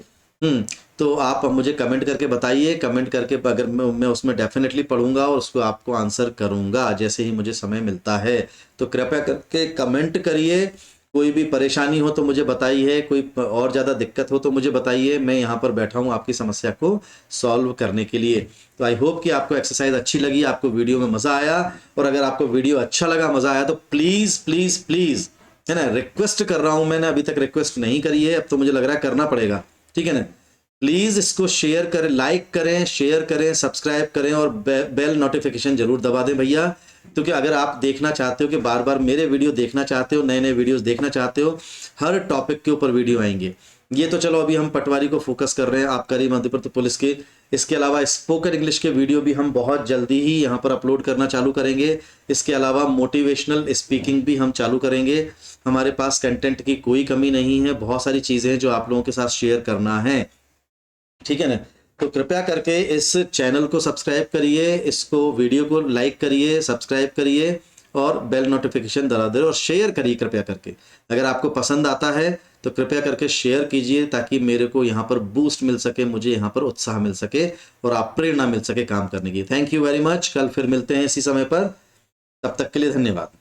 Speaker 1: तो आप मुझे कमेंट करके बताइए, कमेंट करके अगर मैं उसमें डेफिनेटली पढ़ूंगा और उसको आपको आंसर करूंगा जैसे ही मुझे समय मिलता है। तो कृपया करके कमेंट करिए, कोई भी परेशानी हो तो मुझे बताइए, कोई और ज़्यादा दिक्कत हो तो मुझे बताइए, मैं यहाँ पर बैठा हूँ आपकी समस्या को सॉल्व करने के लिए। तो आई होप कि आपको एक्सरसाइज अच्छी लगी, आपको वीडियो में मज़ा आया। और अगर आपको वीडियो अच्छा लगा, मज़ा आया, तो प्लीज़ प्लीज़ प्लीज़, है ना, रिक्वेस्ट कर रहा हूँ, मैंने अभी तक रिक्वेस्ट नहीं करी है, अब तो मुझे लग रहा है करना पड़ेगा, ठीक है ना। प्लीज़ इसको शेयर करें, लाइक करें, शेयर करें, सब्सक्राइब करें, और बेल नोटिफिकेशन जरूर दबा दें भैया। क्योंकि अगर आप देखना चाहते हो कि बार बार मेरे वीडियो देखना चाहते हो, नए नए वीडियोस देखना चाहते हो, हर टॉपिक के ऊपर वीडियो आएंगे। ये तो चलो अभी हम पटवारी को फोकस कर रहे हैं, आबकारी मध्य प्रदेश पुलिस के। इसके अलावा स्पोकन इंग्लिश के वीडियो भी हम बहुत जल्दी ही यहाँ पर अपलोड करना चालू करेंगे। इसके अलावा मोटिवेशनल स्पीकिंग भी हम चालू करेंगे। हमारे पास कंटेंट की कोई कमी नहीं है, बहुत सारी चीज़ें हैं जो आप लोगों के साथ शेयर करना है, ठीक है ना। तो कृपया करके इस चैनल को सब्सक्राइब करिए, इसको वीडियो को लाइक करिए, सब्सक्राइब करिए, और बेल नोटिफिकेशन दबा दे और शेयर करिए कृपया करके। अगर आपको पसंद आता है तो कृपया करके शेयर कीजिए, ताकि मेरे को यहाँ पर बूस्ट मिल सके, मुझे यहाँ पर उत्साह मिल सके, और आप प्रेरणा मिल सके काम करने की। थैंक यू वेरी मच, कल फिर मिलते हैं इसी समय पर, तब तक के लिए धन्यवाद।